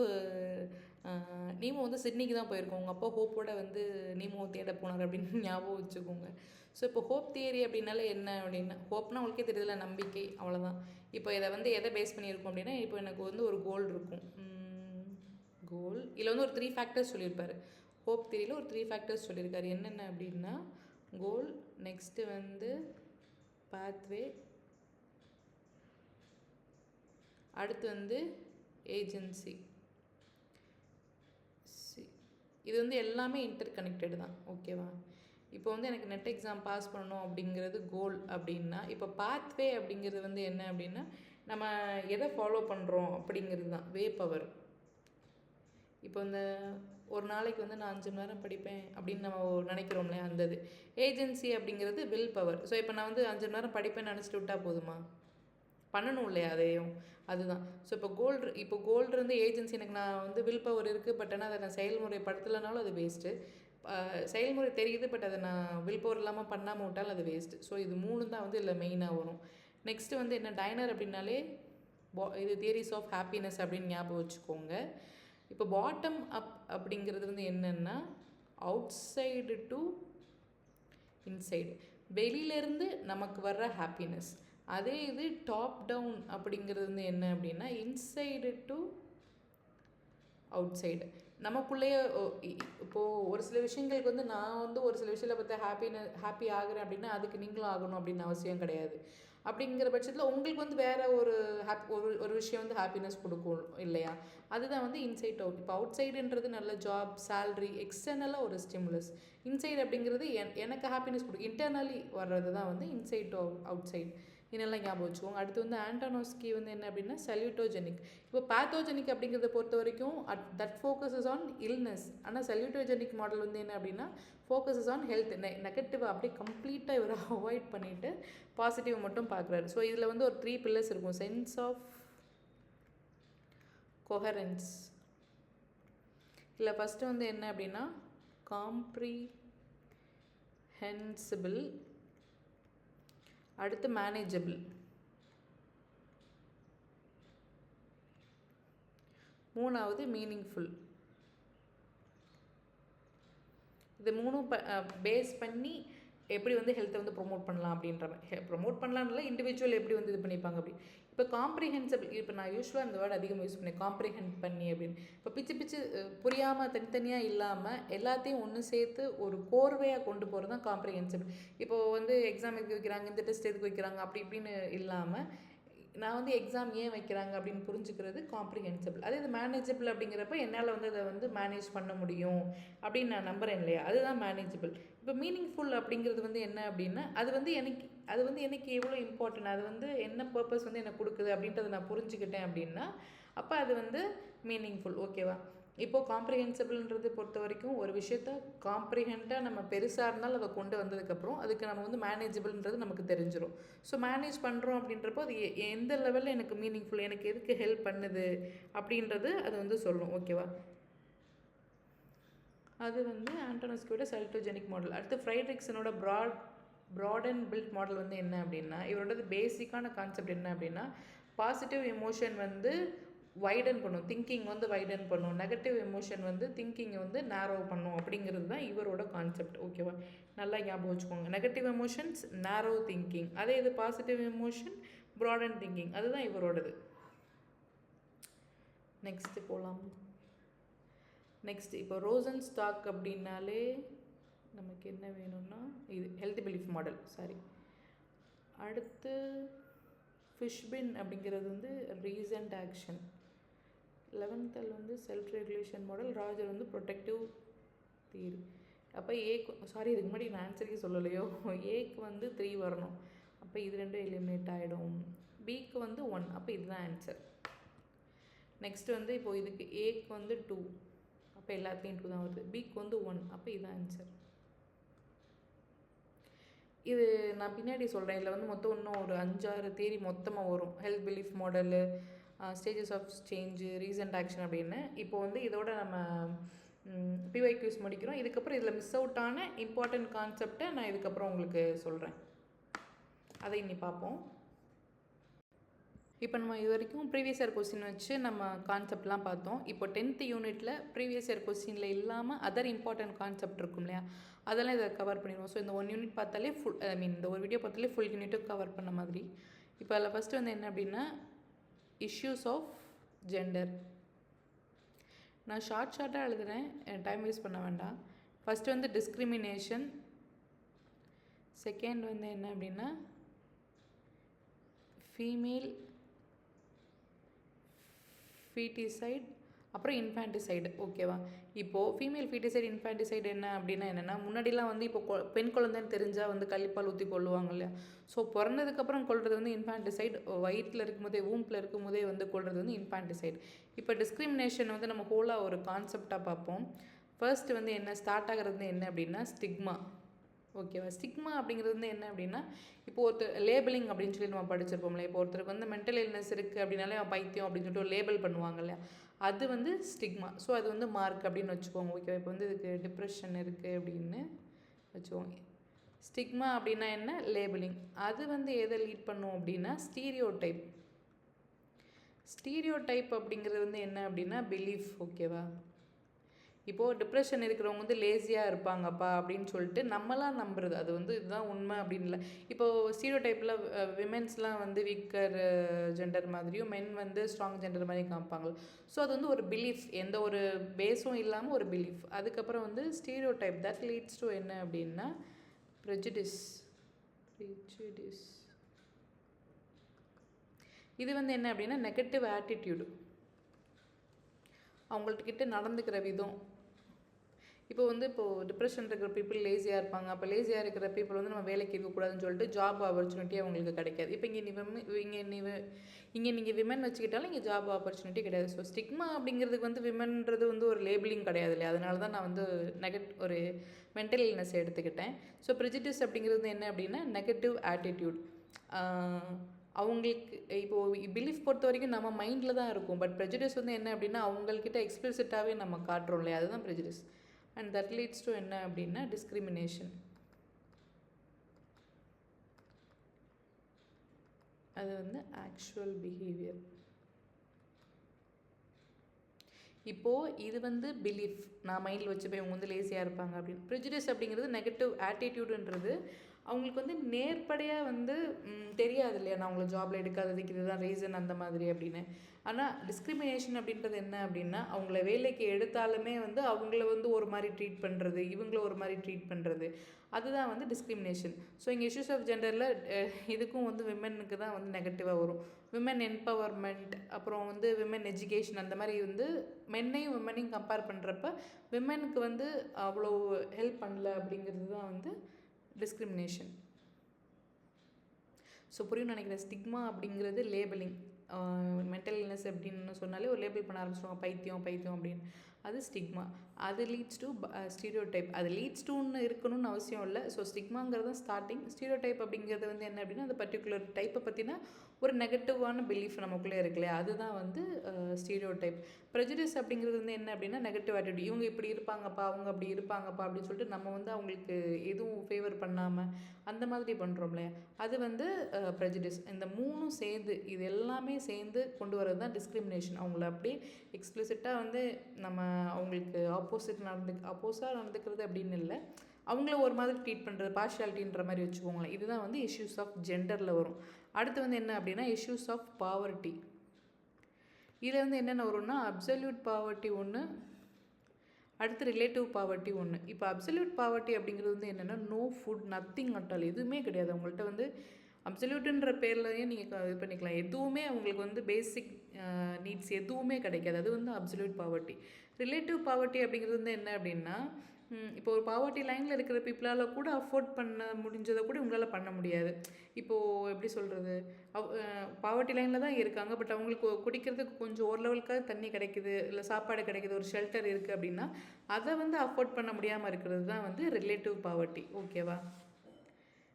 நீமோ வந்து சிட்னிக்கு தான் போயிருக்கோம். உங்கள் அப்பா ஹோப்போட வந்து நீமோ தேட போனார் அப்படின்னு ஞாபகம் வச்சுக்கோங்க. ஸோ இப்போ ஹோப் தியரி அப்படின்னாலே என்ன அப்படின்னா, ஹோப்னா உங்களுக்கே தெரியல, நம்பிக்கை, அவ்வளோதான். இப்போ இதை வந்து எதை பேஸ் பண்ணியிருக்கோம் அப்படின்னா, இப்போ எனக்கு வந்து ஒரு கோல் இருக்கும். கோல் இதில் வந்து ஒரு 3 ஃபேக்டர்ஸ் சொல்லியிருப்பார். ஹோப் தியரியில் ஒரு 3 ஃபேக்டர்ஸ் சொல்லியிருக்காரு. என்னென்ன அப்படின்னா கோல், நெக்ஸ்ட்டு வந்து பாத்வே, அடுத்து வந்து ஏஜென்சி. இது வந்து எல்லாமே இன்டர் கனெக்டடு தான். ஓகேவா? இப்போ வந்து எனக்கு நெட் எக்ஸாம் பாஸ் பண்ணணும் அப்படிங்கிறது கோல் அப்படின்னா, இப்போ பாத்வே அப்படிங்கிறது வந்து என்ன அப்படின்னா நம்ம எதை ஃபாலோ பண்ணுறோம் அப்படிங்கிறது தான் வே பவர். இப்போ இந்த ஒரு நாளைக்கு வந்து நான் 5 மணி நேரம் படிப்பேன் அப்படின்னு நம்ம நினைக்கிறோம் இல்லையா, அந்த இது. ஏஜென்சி அப்படிங்கிறது வில் பவர். ஸோ இப்போ நான் வந்து 5 மணி நேரம் படிப்பேன்னு நினச்சிட்டு விட்டால் போதுமா? பண்ணணும் இல்லையா அதையும், அதுதான். ஸோ இப்போ கோல் இருந்து ஏஜென்சி, எனக்கு நான் வந்து வில் பவர் இருக்குது, பட் ஆனால் அதை நான் செயல்முறைப்படுத்தலைனாலும் அது வேஸ்ட்டு. செயல்முறை தெரியுது, பட் அதை நான் வில் பவர் இல்லாமல் பண்ணாமல் விட்டாலும் அது வேஸ்ட்டு. ஸோ இது 3 தான் வந்து இதில் மெயினாக வரும். நெக்ஸ்ட்டு வந்து என்ன, டைனர் அப்படின்னாலே இது தியரிஸ் ஆஃப் ஹாப்பினஸ் அப்படின்னு ஞாபகம் வச்சுக்கோங்க. இப்போ பாட்டம் அப் அப்படிங்கிறது வந்து என்னென்னா அவுட் சைடு டு இன்சைடு, வெளியிலேருந்து நமக்கு வர்ற ஹாப்பினஸ். அதே இது டாப் டவுன் அப்படிங்கிறது வந்து என்ன அப்படின்னா இன்சைடு டு அவுட் சைடு, நமக்குள்ளேயே. இப்போது ஒரு சில விஷயங்களுக்கு வந்து நான் வந்து ஒரு சில விஷயத்தில் பார்த்து ஹாப்பி ஆகிறேன் அப்படின்னா அதுக்கு நீங்களும் ஆகணும் அப்படின்னு அவசியம் கிடையாது. அப்படிங்கிற பட்சத்தில் உங்களுக்கு வந்து வேறு ஒரு விஷயம் வந்து ஹாப்பினஸ் கொடுக்கும் இல்லையா, அதுதான் வந்து இன்சைட் அவுட். இப்போ அவுட் சைடுன்றது நல்ல ஜாப், சேல்ரி, எக்ஸ்டர்னலாக ஒரு ஸ்டிமுலஸ். இன்சைடு அப்படிங்கிறது எனக்கு ஹாப்பினஸ் கொடுக்கும், இன்டர்னலி வர்றது தான் வந்து இன்சைட் டு அவுட் சைடு. இதெல்லாம் ஞாபகம் வச்சுக்கோங்க. அடுத்து வந்து ஆண்டனோஸ்கி வந்து என்ன அப்படின்னா சல்யூட்டோஜெனிக். இப்போ பேத்தோஜெனிக் அப்படிங்கிறத பொறுத்த வரைக்கும் தட் ஃபோக்கஸஸ் ஆன் இல்னஸ். ஆனால் சல்யூட்டோஜெனிக் மாடல் வந்து என்ன அப்படின்னா ஃபோக்கஸஸ் ஆன் ஹெல்த். நெகட்டிவை அப்படியே கம்ப்ளீட்டாக இவர் அவாய்ட் பண்ணிவிட்டு பாசிட்டிவ் மட்டும் பார்க்குறாரு. ஸோ இதில் வந்து ஒரு 3 பில்லர்ஸ் இருக்கும். Sense of coherence. இல்லை ஃபஸ்ட்டு வந்து என்ன அப்படின்னா காம்ப்ரிஹென்சிபிள், அடுத்து மேனேஜபிள், மூணாவது மீனிங்ஃபுல். இது 3 பேஸ் பண்ணி எப்படி வந்து ஹெல்த்தை வந்து ப்ரொமோட் பண்ணலாம் அப்படின்ற மாதிரி. ப்ரொமோட் பண்ணலாம்ல, இண்டிவிஜுவல் எப்படி வந்து இது பண்ணிப்பாங்க அப்படி. இப்போ காம்ப்ரிஹென்சிபிள், இப்போ நான் யூஸ்வலாக இந்த வேர்டு அதிகமாக யூஸ் பண்ணேன், காம்ப்ரிஹெண்ட் பண்ணி அப்படின்னு. இப்போ பிச்சு புரியாமல் தனித்தனியாக இல்லாமல் எல்லாத்தையும் ஒன்று சேர்த்து ஒரு கோர்வையாக கொண்டு போகிறது தான் காம்ப்ரிஹென்சிபிள். இப்போது வந்து எக்ஸாம் எதுக்கு வைக்கிறாங்க, இந்த டெஸ்ட் எதுக்கு வைக்கிறாங்க அப்படி இப்படின்னு இல்லாமல் நான் வந்து எக்ஸாம் ஏன் வைக்கிறாங்க அப்படின்னு புரிஞ்சுக்கிறது காம்ப்ரிஹென்சிபிள். அதே இது மேனேஜபிள் அப்படிங்கிறப்ப என்னால் வந்து அதை வந்து மேனேஜ் பண்ண முடியும் அப்படின்னு நான் நம்புகிறேன் இல்லையா, அதுதான் மேனேஜபிள். இப்போ மீனிங்ஃபுல் அப்படிங்கிறது வந்து என்ன அப்படின்னா, அது வந்து எனக்கு எவ்வளோ இம்பார்ட்டன்ட், அது வந்து என்ன பர்பஸ் வந்து எனக்கு கொடுக்குது அப்படின்றத நான் புரிஞ்சுக்கிட்டேன் அப்படின்னா அப்போ அது வந்து மீனிங்ஃபுல். ஓகேவா? இப்போது காம்ப்ரிஹென்சிபிள்ன்றது பொறுத்த வரைக்கும் ஒரு விஷயத்த காம்ப்ரிஹெண்ட்டாக நம்ம பெருசாக இருந்தாலும் அதை கொண்டு வந்ததுக்கப்புறம் அதுக்கு நம்ம வந்து மேனேஜபிள்ன்றது நமக்கு தெரிஞ்சிடும். ஸோ மேனேஜ் பண்ணுறோம் அப்படின்றப்போ அது எந்த லெவலில் எனக்கு மீனிங்ஃபுல், எனக்கு எதுக்கு ஹெல்ப் பண்ணுது அப்படின்றது அது வந்து சொல்லும். ஓகேவா? அது வந்து ஆண்டோனஸ்கியோட செல்டோஜெனிக் மாடல். அடுத்து ஃப்ரைட்ரிக்சனோட ப்ராட் அண்ட் பில்ட் மாடல் வந்து என்ன அப்படின்னா, இவரோடது பேசிக்கான கான்செப்ட் என்ன அப்படின்னா, பாசிட்டிவ் எமோஷன் வந்து வைடன் பண்ணும், திங்கிங் வந்து வைடன் பண்ணும், நெகட்டிவ் எமோஷன் வந்து திங்கிங்கை வந்து நேரோ பண்ணும் அப்படிங்கிறது தான் இவரோட கான்செப்ட். ஓகேவா? நல்லா ஞாபகம் வச்சுக்கோங்க. நெகட்டிவ் எமோஷன்ஸ் நேரோ திங்கிங், அதே இது positive emotion broad and thinking, அதுதான் இவரோடது. நெக்ஸ்ட்டு போகலாம். நெக்ஸ்ட் இப்போ ரோசன் ஸ்டாக் அப்படின்னாலே நமக்கு என்ன வேணும்னா இது ஹெல்த் பிலீஃப் மாடல். சாரி, அடுத்து ஃபிஷ்பின் அப்படிங்கிறது வந்து ரீசன்ட் ஆக்ஷன். 11th வந்து செல்ஃப் ரெகுலேஷன் மாடல். ராஜர் வந்து ப்ரொடெக்டிவ் தியரி. அப்போ சாரி இதுக்கு முன்னாடி நான் ஆன்சருக்கே சொல்லலையோ, ஏக்கு வந்து 3 வரணும், அப்போ இது ரெண்டும் எலிமினேட் ஆகிடும். பிக்கு வந்து 1, அப்போ இதுதான் ஆன்சர். நெக்ஸ்ட் வந்து இப்போது இதுக்கு ஏக்கு வந்து 2, அப்போ எல்லாத்துலேயும் 2 தான் வருது. பிக்கு வந்து 1, அப்போ இதுதான் ஆன்சர். இது நான் பின்னாடி சொல்கிறேன். இதில் வந்து மொத்தம் இன்னும் ஒரு 5-6 தியரி மொத்தமாக வரும். Health belief model, stages of change, reasoned action அப்படின்னு. இப்போ வந்து இதோட நம்ம பிஒய்க்யூஸ் முடிக்கிறோம். இதுக்கப்புறம் இதில் மிஸ் அவுட் ஆன இம்பார்ட்டன்ட் கான்செப்டை நான் இதுக்கப்புறம் உங்களுக்கு சொல்கிறேன். அதை இன்னி பார்ப்போம். இப்போ நம்ம இது வரைக்கும் ப்ரீவியஸ் இயர் கொஸ்டின் வச்சு நம்ம கான்செப்ட்லாம் பார்த்தோம். இப்போ 10th யூனிட்டில் ப்ரீவியஸ் இயர் கொஸ்டினில் இல்லாமல் அதர் இம்பார்ட்டன்ட் கான்செப்ட் இருக்கும் இல்லையா, அதெல்லாம் இதை கவர் பண்ணிடுவோம். ஸோ இந்த 1 யூனிட் பார்த்தாலே இந்த ஒரு வீடியோ பார்த்தாலே ஃபுல் யூனிட்டும் கவர் பண்ண மாதிரி. இப்போ அதில் ஃபஸ்ட்டு வந்து என்ன அப்படின்னா, இஷ்யூஸ் ஆஃப் ஜெண்டர். நான் ஷார்ட்டாக எழுதுகிறேன், டைம் வேஸ்ட் பண்ண வேண்டாம். ஃபஸ்ட்டு வந்து டிஸ்கிரிமினேஷன், செகண்ட் வந்து என்ன அப்படின்னா ஃபீமேல் ஃபீட்டிசைட், அப்புறம் இன்ஃபான்டிசைடு. ஓகேவா? இப்போது ஃபீமேல் ஃபீட்டிசைடு இன்ஃபான்டிசைடு என்ன அப்படின்னா என்னென்னா, முன்னாடிலாம் வந்து இப்போ பெண் குழந்தைன்னு தெரிஞ்சால் வந்து கள்ளிப்பால் ஊற்றி கொள்ளுவாங்க இல்லையா. ஸோ பிறந்ததுக்கப்புறம் கொள்வது வந்து இன்ஃபான்டிசைடு, வயிற்றில் இருக்கும்போதே வூம்பில் இருக்கும்போதே வந்து கொள்வது வந்து இன்ஃபான்டிசைடு. இப்போ டிஸ்கிரிமினேஷன் வந்து நம்ம ஹோலாக ஒரு கான்செப்டாக பார்ப்போம். ஃபர்ஸ்ட் வந்து என்ன ஸ்டார்ட் ஆகிறது என்ன அப்படின்னா ஸ்டிக்மா. ஓகேவா? ஸ்டிக்மா அப்படிங்கிறது வந்து என்ன அப்படின்னா, இப்போ ஒருத்தர் லேபிளிங் அப்படின்னு சொல்லி நம்ம படிச்சிருப்போம்ல. இப்போ ஒருத்தருக்கு வந்து மென்டல் இல்னஸ் இருக்குது அப்படின்னாலே பைத்தியம் அப்படின்னு சொல்லிட்டு ஒரு லேபிள் பண்ணுவாங்க இல்லையா, அது வந்து ஸ்டிக்மா. ஸோ அது வந்து மார்க் அப்படின்னு வச்சுக்கோங்க. ஓகேவா? இப்போ வந்து இதுக்கு டிப்ரெஷன் இருக்குது அப்படின்னு வச்சுக்கோங்க. ஸ்டிக்மா அப்படின்னா என்ன? லேபிளிங். அது வந்து எதை லீட் பண்ணும் அப்படின்னா ஸ்டீரியோ டைப். ஸ்டீரியோ டைப் அப்படிங்கிறது வந்து என்ன அப்படின்னா பிலீஃப். ஓகேவா? இப்போது டிப்ரெஷன் இருக்கிறவங்க வந்து லேசியாக இருப்பாங்கப்பா அப்படின்னு சொல்லிட்டு நம்மளாம் நம்புறது, அது வந்து இதுதான் உண்மை அப்படின்னு இல்லை. இப்போது ஸ்டீரியோ டைப்பில் விமென்ஸ்லாம் வந்து வீக்கர் ஜெண்டர் மாதிரியும் மென் வந்து ஸ்ட்ராங் ஜெண்டர் மாதிரி காமிப்பாங்க. ஸோ அது வந்து ஒரு பிலீஃப், எந்த ஒரு பேஸும் இல்லாமல் ஒரு பிலீஃப். அதுக்கப்புறம் வந்து stereotype that leads to என்ன அப்படின்னா ப்ரெஜுடிஸ். இது வந்து என்ன அப்படின்னா நெகட்டிவ் ஆட்டிடியூடு, அவங்கள்ட்ட நடந்துக்கிற விதம். இப்போ வந்து இப்போது டிப்ரெஷன் இருக்கிற பீப்புள் லேசியாக இருப்பாங்க. அப்போ லேசியாக இருக்கிற பீப்புள் வந்து நம்ம வேலைக்கு இருக்கக்கூடாதுன்னு சொல்லிட்டு ஜாப் ஆப்பர்ச்சுனிட்டி அவங்களுக்கு கிடைக்காது. இப்போ இங்கே நீங்கள் விமன் வச்சுக்கிட்டாலும் இங்கே ஜாப் ஆப்பர்ச்சுனிட்டி கிடையாது. ஸோ ஸ்டிக்மா அப்படிங்கிறதுக்கு வந்து விமன்றது வந்து ஒரு லேபிளிங் கிடையாது இல்லையா, அதனால தான் நான் வந்து ஒரு மென்டல் இல்னஸ் எடுத்துக்கிட்டேன். ஸோ ப்ரெஜுடிஸ் அப்படிங்கிறது என்ன அப்படின்னா நெகட்டிவ் ஆட்டிடியூட். அவங்களுக்கு இப்போது பிலீஃப் பொறுத்த வரைக்கும் நம்ம மைண்டில் தான் இருக்கும். பட் ப்ரெஜுடிஸ் வந்து என்ன அப்படின்னா அவங்கக்கிட்ட எக்ஸ்பிளிசிட்டாகவே நம்ம காட்டுறோம் இல்லையா, அதுதான் prejudice. And that leads to என்ன அப்படின்னா டிஸ்கிரிமினேஷன். அது வந்து ஆக்சுவல் பிஹேவியர். இப்போது இது வந்து பிலீஃப், நான் மைண்டில் வச்சுப்பேன் இவங்க வந்து லேசியாக இருப்பாங்க அப்படின்னு. ப்ரெஜுடிஸ் அப்படிங்கிறது நெகட்டிவ் ஆட்டிடியூடுன்றது அவங்களுக்கு வந்து நேர்படையாக வந்து தெரியாது இல்லையா, நான் அவங்கள ஜாபில் எடுக்காததுக்கு இதுதான் ரீசன் அந்த மாதிரி அப்படின்னு. ஆனால் டிஸ்கிரிமினேஷன் அப்படின்றது என்ன அப்படின்னா, அவங்கள வேலைக்கு எடுத்தாலுமே வந்து அவங்கள வந்து ஒரு மாதிரி ட்ரீட் பண்ணுறது, இவங்கள ஒரு மாதிரி ட்ரீட் பண்ணுறது, அதுதான் வந்து டிஸ்கிரிமினேஷன். ஸோ இங்கே இஷ்யூஸ் ஆஃப் ஜெண்டரில் இதுக்கும் வந்து விமெனுக்கு தான் வந்து நெகட்டிவாக வரும். விமன் எம்பவர்மெண்ட், அப்புறம் வந்து விமன் எஜுகேஷன், அந்த மாதிரி வந்து மென்னையும் விமனையும் கம்பேர் பண்ணுறப்ப விமனுக்கு வந்து அவ்வளோ ஹெல்ப் பண்ணல அப்படிங்கிறது தான் வந்து டிஸ்கிரிமினேஷன். ஸோ புரியும் நினைக்கிறேன். ஸ்டிக்மா அப்படிங்கிறது லேபிளிங். மென்டல் இல்னஸ் அப்படின்னு சொன்னாலே ஒரு லேபிள் பண்ண ஆரம்பிச்சிடுவாங்க, பைத்தியம் பைத்தியம் அப்படின்னு. அது ஸ்டிக்மா. அது லீட்ஸ் டு ஸ்டீரியோ டைப். அது லீட்ஸ் டூன்னு இருக்கணும்னு அவசியம் இல்லை. ஸோ ஸ்டிக்மாங்கிறது தான் ஸ்டார்டிங். ஸ்டீரியோ டைப் அப்படிங்கிறது வந்து என்ன அப்படின்னா, அந்த பர்டிகுலர் டைப்பை பற்றின ஒரு நெகட்டிவான பிலீஃப் நமக்குள்ளே இருக்கு இல்லையா, அதுதான் வந்து ஸ்டீரியோ டைப். ப்ரெஜுடிஸ் அப்படிங்கிறது வந்து என்ன அப்படின்னா, நெகட்டிவ் ஆட்டிடியூட். இவங்க இப்படி இருப்பாங்கப்பா, அவங்க அப்படி இருப்பாங்கப்பா அப்படின்னு சொல்லிட்டு நம்ம வந்து அவங்களுக்கு எதுவும் ஃபேவர் பண்ணாமல் அந்த மாதிரி பண்ணுறோம் இல்லையா, அது வந்து ப்ரெஜுடிஸ். இந்த மூணும் சேர்ந்து, இது எல்லாமே சேர்ந்து கொண்டு வரது தான் டிஸ்கிரிமினேஷன். அவங்கள அப்படியே எக்ஸ்பிளிசிட்டாக வந்து நம்ம அவங்களுக்கு அப்போஸாக நடந்துக்கிறது அப்படின்னு இல்லை, அவங்கள ஒரு மாதிரி ட்ரீட் பண்ணுறது, பார்ஷியாலிட்டின்ற மாதிரி வச்சுக்கோங்களேன். இதுதான் வந்து இஷ்யூஸ் ஆஃப் ஜெண்டரில் வரும். அடுத்து வந்து என்ன அப்படின்னா, இஷ்யூஸ் ஆஃப் பாவர்ட்டி. இதில் வந்து என்னென்ன வரும்னா, அப்சல்யூட் பாவர்ட்டி ஒன்று, அடுத்து ரிலேட்டிவ் பாவர்ட்டி ஒன்று. இப்போ அப்சல்யூட் பாவர்ட்டி அப்படிங்கிறது வந்து என்னென்னா, நோ ஃபுட், நத்திங் அட்டால், எதுவுமே கிடையாது அவங்கள்ட்ட வந்து. அப்சல்யூட்டுன்ற பேர்லையே நீங்கள் இது பண்ணிக்கலாம், எதுவுமே அவங்களுக்கு வந்து பேசிக் நீட்ஸ் எதுவுமே கிடைக்காது, அது வந்து அப்சல்யூட் பாவர்ட்டி. ரிலேட்டிவ் பாவர்ட்டி அப்படிங்கிறது வந்து என்ன அப்படின்னா, இப்போ ஒரு பாவர்ட்டி லைனில் இருக்கிற பீப்புளால் கூட அஃபோர்ட் பண்ண முடிஞ்சதை கூட உங்களால் பண்ண முடியாது. இப்போது எப்படி சொல்கிறது, பாவர்ட்டி லைனில் தான் இருக்காங்க, பட் அவங்களுக்கு குடிக்கிறதுக்கு கொஞ்சம் ஒரு லெவலுக்காக தண்ணி கிடைக்குது, இல்லை சாப்பாடு கிடைக்குது, ஒரு ஷெல்டர் இருக்குது அப்படின்னா அதை வந்து அஃபோர்ட் பண்ண முடியாமல் இருக்கிறது தான் வந்து ரிலேட்டிவ் பாவர்ட்டி. ஓகேவா?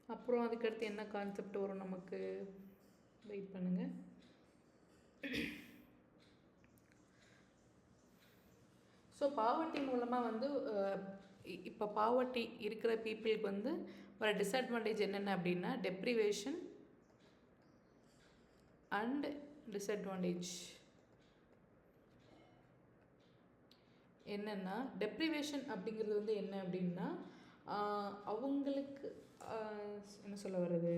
அப்புறம் அதுக்கடுத்து என்ன கான்செப்ட் வரும் நமக்கு, வெயிட் பண்ணுங்கள். ஸோ பாவர்ட்டி மூலமாக வந்து இப்போ பாவர்ட்டி இருக்கிற பீப்புளுக்கு வந்து ஒரு டிஸ்அட்வான்டேஜ் என்னென்ன அப்படின்னா, டெப்ரிவேஷன் அண்ட் டிஸ்அட்வான்டேஜ் என்னென்னா, டெப்ரிவேஷன் அப்படிங்கிறது வந்து என்ன அப்படின்னா, அவங்களுக்கு என்ன சொல்ல வருது,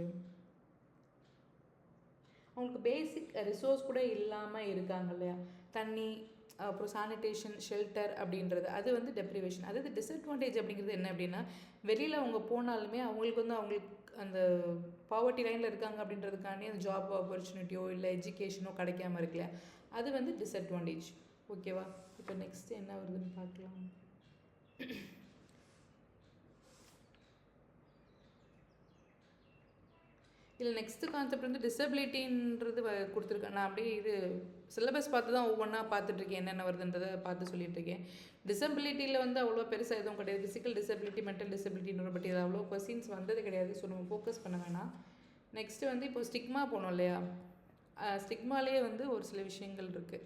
அவங்களுக்கு பேசிக் ரிசோர்ஸ் கூட இல்லாமல் இருக்காங்க இல்லையா, தண்ணி, அப்புறம் சானிடேஷன், ஷெல்டர் அப்படின்றது, அது வந்து டெப்ரிவேஷன். அதாவது டிஸ்அட்வான்டேஜ் அப்படிங்கிறது என்ன அப்படின்னா, வெளியில் அவங்க போனாலுமே அவங்களுக்கு வந்து அவங்களுக்கு அந்த பாவர்ட்டி லைனில் இருக்காங்க அப்படின்றதுக்காண்டி அந்த ஜாப் ஆப்பர்ச்சுனிட்டியோ இல்லை எஜுகேஷனோ கிடைக்காம இருக்குல்ல, அது வந்து டிஸ்அட்வான்டேஜ். ஓகேவா? இப்போ நெக்ஸ்ட் என்ன வருதுன்னு பார்க்கலாம். இல்லை, நெக்ஸ்ட்டு கான்செப்ட் வந்து டிசபிலிட்டின்றது கொடுத்துருக்கேன். நான் அப்படியே இது சிலபஸ் பார்த்து தான் ஒவ்வொன்றா பார்த்துட்ருக்கேன், என்னென்ன வருதுன்றதை பார்த்து சொல்லிகிட்ருக்கேன். டிசபிலிட்டியில் வந்து அவ்வளோ பெருசாக எதுவும் கிடையாது. ஃபிசிக்கல் டிசபிலிட்டி, மென்டல் டிசபிலிட்டின்னு, பட் இது அவ்வளோ கொஸ்டின்ஸ் வந்தது கிடையாது. ஸோ நம்ம ஃபோக்கஸ் பண்ண வேணாம். நெக்ஸ்ட்டு வந்து இப்போ ஸ்டிக்மா போனோம் இல்லையா, ஸ்டிக்மாலே வந்து ஒரு சில விஷயங்கள் இருக்குது.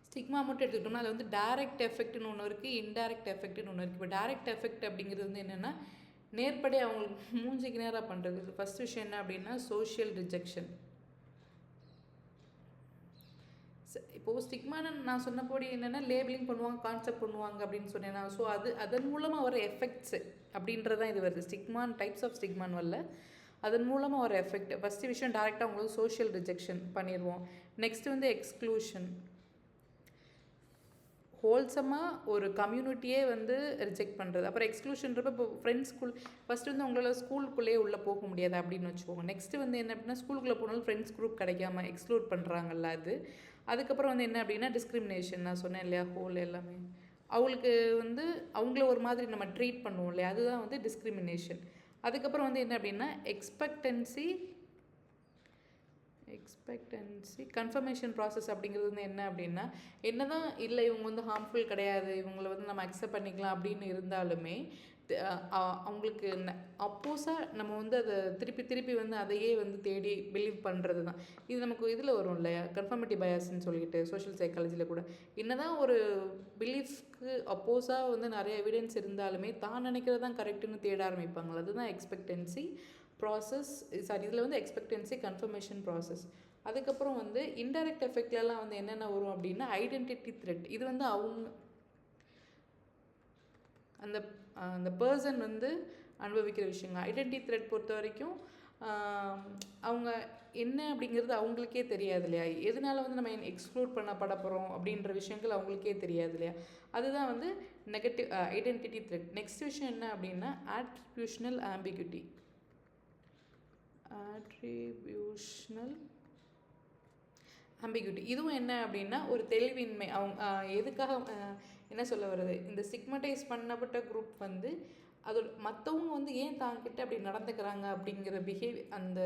ஸ்டிக்மா மட்டும் எடுத்துக்கிட்டோம்னா அதில் வந்து டைரக்ட் எஃபெக்ட்னு ஒன்று இருக்குது, இன்டைரக்ட் எஃபெக்ட்னு ஒன்று இருக்குது. இப்போ டைரக்ட் எஃபெக்ட் அப்படிங்கிறது வந்து என்னென்னா, நேர்படி அவங்களுக்கு மூஞ்சிக்கு நேராக பண்ணுறது. ஃபஸ்ட் விஷயம் என்ன அப்படின்னா, சோஷியல் ரிஜெக்ஷன். இப்போது ஸ்டிக்மான்னு நான் சொன்னபடி என்னென்னா, லேபிளிங் பண்ணுவாங்க, கான்செப்ட் பண்ணுவாங்க அப்படின்னு சொன்னேன்னா, ஸோ அதன் மூலமாக வர எஃபெக்ட்ஸு அப்படின்றதான் இது வருது. ஸ்டிக்மான் டைப்ஸ் ஆஃப் ஸ்டிக்மான் வரல, அதன் மூலமாக ஒரு எஃபெக்ட். ஃபஸ்ட்டு விஷயம் டைரெக்டாக அவங்களுக்கு சோஷியல் ரிஜெக்ஷன் பண்ணிடுவோம். நெக்ஸ்ட்டு வந்து எக்ஸ்க்ளூஷன். ஹோல்சமாக ஒரு கம்யூனிட்டியே வந்து ரிஜெக்ட் பண்ணுறது. அப்புறம் எக்ஸ்க்ளூஷன்றப்போ இப்போ ஃப்ரெண்ட்ஸ் ஸ்கூல் ஃபஸ்ட்டு வந்து உங்களால் ஸ்கூலுக்குள்ளேயே உள்ளே போக முடியாது அப்படின்னு வச்சுக்கோங்க. நெக்ஸ்ட்டு வந்து என்ன அப்படின்னா, ஸ்கூலுக்குள்ளே போனாலும் ஃப்ரெண்ட்ஸ் குரூப் கிடைக்காம எக்ஸ்க்ளூட் பண்ணுறாங்கல்ல அது. அதுக்கப்புறம் வந்து என்ன அப்படின்னா, டிஸ்கிரிமினேஷன். நான் சொன்னேன் இல்லையா, ஹோல் எல்லாமே அவங்களுக்கு வந்து அவங்கள ஒரு மாதிரி நம்ம ட்ரீட் பண்ணுவோம் இல்லையா, அதுதான் வந்து டிஸ்கிரிமினேஷன். அதுக்கப்புறம் வந்து என்ன அப்படின்னா, எக்ஸ்பெக்டன்சி கன்ஃபர்மேஷன் ப்ராசஸ் அப்படிங்கிறது வந்து என்ன அப்படின்னா, என்ன தான் இல்லை இவங்க வந்து ஹார்ம்ஃபுல் கிடையாது, இவங்களை வந்து நம்ம அக்செப்ட் பண்ணிக்கலாம் அப்படின்னு இருந்தாலுமே அவங்களுக்கு அப்போஸாக நம்ம வந்து அதை திருப்பி வந்து அதையே வந்து தேடி பிலீவ் பண்ணுறது தான். இது நமக்கு இதில் வரும் இல்லையா, கன்ஃபர்மிட்டி பயாஸ்ன்னு சொல்லிட்டு சோஷியல் சைக்காலஜியில் கூட. என்ன தான் ஒரு பிலீஃப்க்கு அப்போஸாக வந்து நிறைய எவிடன்ஸ் இருந்தாலுமே தான் நினைக்கிறது தான் கரெக்டுன்னு தேட ஆரம்பிப்பாங்களா, அதுதான் எக்ஸ்பெக்டன்சி ப்ராசஸ். இதில் வந்து எக்ஸ்பெக்டன்சி கன்ஃபர்மேஷன் ப்ராசஸ். அதுக்கப்புறம் வந்து இன்டைரக்ட் எஃபெக்ட்லலாம் வந்து என்னென்ன வரும் அப்படின்னா, ஐடென்டிட்டி த்ரெட். இது வந்து அவங்க அந்த அந்த பர்சன் வந்து அனுபவிக்கிற விஷயங்கள். ஐடென்டிட்டி த்ரெட் பொறுத்த வரைக்கும் அவங்க என்ன அப்படிங்கிறது அவங்களுக்கே தெரியாது இல்லையா, எதனால வந்து நம்ம எக்ஸ்க்ளூட் பண்ணப்பட போகிறோம் அப்படின்ற விஷயங்கள் அவங்களுக்கே தெரியாது இல்லையா, அதுதான் வந்து நெகட்டிவ் ஐடென்டிட்டி த்ரெட். நெக்ஸ்ட் விஷயம் என்ன அப்படின்னா ஆட்ரிபியூஷனல் ஆம்பிகுட்டி. ஆட்ரிபியூஷனல் ஆம்பிகுட்டி இதுவும் என்ன அப்படின்னா ஒரு தெளிவின்மை. அவங்க எதுக்காக என்ன சொல்ல வருது, இந்த ஸ்டிக்மடைஸ் பண்ணப்பட்ட குரூப் வந்து அதோட மற்றவங்க வந்து ஏன் தாங்கிட்ட அப்படி நடந்துக்கிறாங்க அப்படிங்கிற அந்த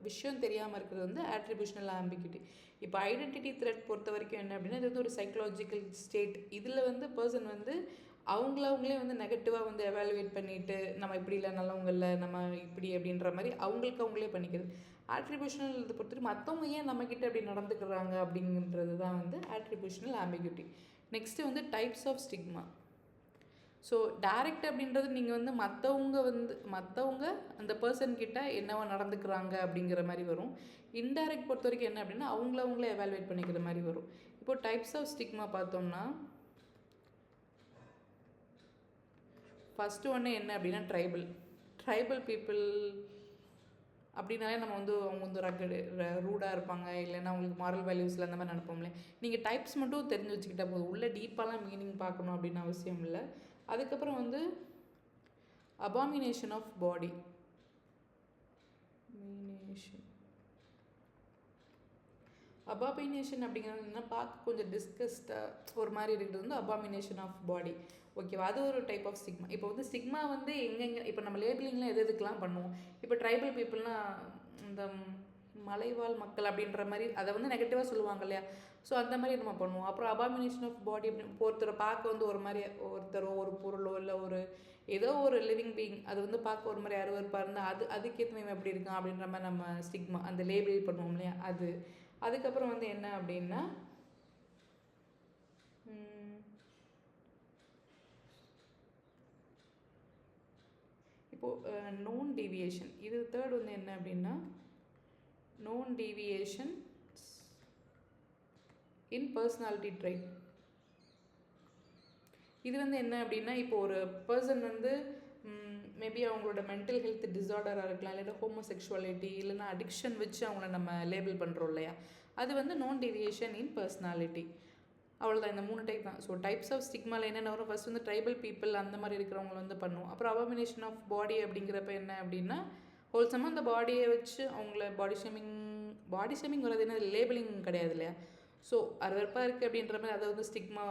விஷயம் தெரியாமல் இருக்கிறது வந்து ஆட்ரிபியூஷனல் ஆம்பிகுட்டி. இப்போ ஐடென்டிட்டி த்ரெட் பொறுத்த வரைக்கும் என்ன அப்படின்னா இது வந்து ஒரு சைக்கலாஜிக்கல் ஸ்டேட். இதில் வந்து பர்சன் வந்து அவங்களே வந்து நெகட்டிவாக வந்து எவாலுவேட் பண்ணிவிட்டு நம்ம இப்படி இல்லை, நல்லவங்க இல்லை, நம்ம இப்படி அப்படின்ற மாதிரி அவங்களே பண்ணிக்கிறது. ஆட்ரிபியூஷனல் இதை பொறுத்தவரை மற்றவங்க ஏன் நம்மக்கிட்ட அப்படி நடந்துக்கிறாங்க அப்படிங்கிறது தான் வந்து ஆட்ரிபியூஷனல் ஆம்பிகுட்டி. நெக்ஸ்ட்டு வந்து types of stigma. So direct அப்படின்றது நீங்கள் வந்து மற்றவங்க அந்த பர்சன்கிட்ட என்னவா நடந்துக்கிறாங்க அப்படிங்கிற மாதிரி வரும். இன்டைரக்ட் பொறுத்த வரைக்கும் என்ன அப்படின்னா அவங்களே எவாலுவேட் பண்ணிக்கிற மாதிரி வரும். இப்போது டைப்ஸ் ஆஃப் ஸ்டிக்மா பார்த்தோம்னா ஃபஸ்ட்டு ஒன்று என்ன அப்படின்னா ட்ரைபல் பீப்புள் அப்படின்னாலே நம்ம வந்து அவங்க வந்து ரூடாக இருப்பாங்க, இல்லைன்னா அவங்களுக்கு மாரல் வேல்யூஸில் அந்த மாதிரி நினைப்போம்ல. நீங்கள் டைப்ஸ் மட்டும் தெரிஞ்சு வச்சுக்கிட்டா போதும், உள்ளே டீப்பாலாம் மீனிங் பார்க்கணும் அப்படின்னு அவசியம் இல்லை. அதுக்கப்புறம் வந்து அபாமினேஷன் ஆஃப் பாடி. அபாமினேஷன் அப்படிங்கிறது என்ன, பார்க்க கொஞ்சம் டிஸ்கஸ்டாக ஒரு மாதிரி இருக்கிறது வந்து அபாமினேஷன் ஆஃப் பாடி. ஓகேவா, அது ஒரு டைப் ஆஃப் ஸ்டிக்மா. இப்போ வந்து ஸ்டிக்மா வந்து எங்கெங்கே இப்போ நம்ம லேபிளிங்லாம் எதுக்கெலாம் பண்ணுவோம். இப்போ ட்ரைபல் பீப்புள்னால் இந்த மலைவாழ் மக்கள் அப்படின்ற மாதிரி அதை வந்து நெகட்டிவாக சொல்லுவாங்க இல்லையா, ஸோ அந்த மாதிரி நம்ம பண்ணுவோம். அப்புறம் அபாமினேஷன் ஆஃப் பாடி அப்படின்னு ஒருத்தரை பார்க்க வந்து ஒரு மாதிரி ஒருத்தரோ ஒரு பொருளோ இல்லை ஒரு ஏதோ ஒரு லிவிங் பீயிங் அது வந்து பார்க்க ஒரு மாதிரி அருவருப்பாக இருந்தால் அதுக்கேற்ற மாதிரி எப்படி இருக்கான் அப்படின்ற மாதிரி நம்ம ஸ்டிக்மா அந்த லேபிள் பண்ணுவோம் இல்லையா அது. அதுக்கப்புறம் வந்து என்ன அப்படின்னா இப்போது நோன் டீவியேஷன். இது தேர்ட் வந்து என்ன அப்படின்னா நோன் டீவியேஷன் இன் பர்சனாலிட்டி ட்ரைட். இது வந்து என்ன அப்படின்னா இப்போ ஒரு பர்சன் வந்து மேபி அவங்களோட மென்டல் ஹெல்த் டிஸார்டராக இருக்கலாம், இல்லைன்னா ஹோமோசெக்ஷுவாலிட்டி இல்லைன்னா அடிக்ஷன் வச்சு அவங்கள நம்ம லேபிள் பண்ணுறோம் இல்லையா, அது வந்து நோன் டீவியேஷன் இன் பர்சனாலிட்டி. அவ்வளோதான், இந்த 3 டைப் தான். ஸோ டைப்ஸ் ஆஃப் ஸ்டிக்மாவில் என்னென்ன வரும், ஃபஸ்ட் வந்து ட்ரைபல் பீப்புள் அந்த மாதிரி இருக்கிறவங்கள வந்து பண்ணுவோம். அப்புறம் அபாமினேஷன் ஆஃப் பாடி அப்படிங்கிறப்ப என்ன அப்படின்னா ஹோல்சமாக அந்த பாடியை வச்சு அவங்கள பாடி ஷேமிங் வர்றது என்ன லேபிளிங் கிடையாது இல்லையா. ஸோ அருவருப்பாக இருக்குது அப்படின்ற மாதிரி அதை வந்து ஸ்டிக்மா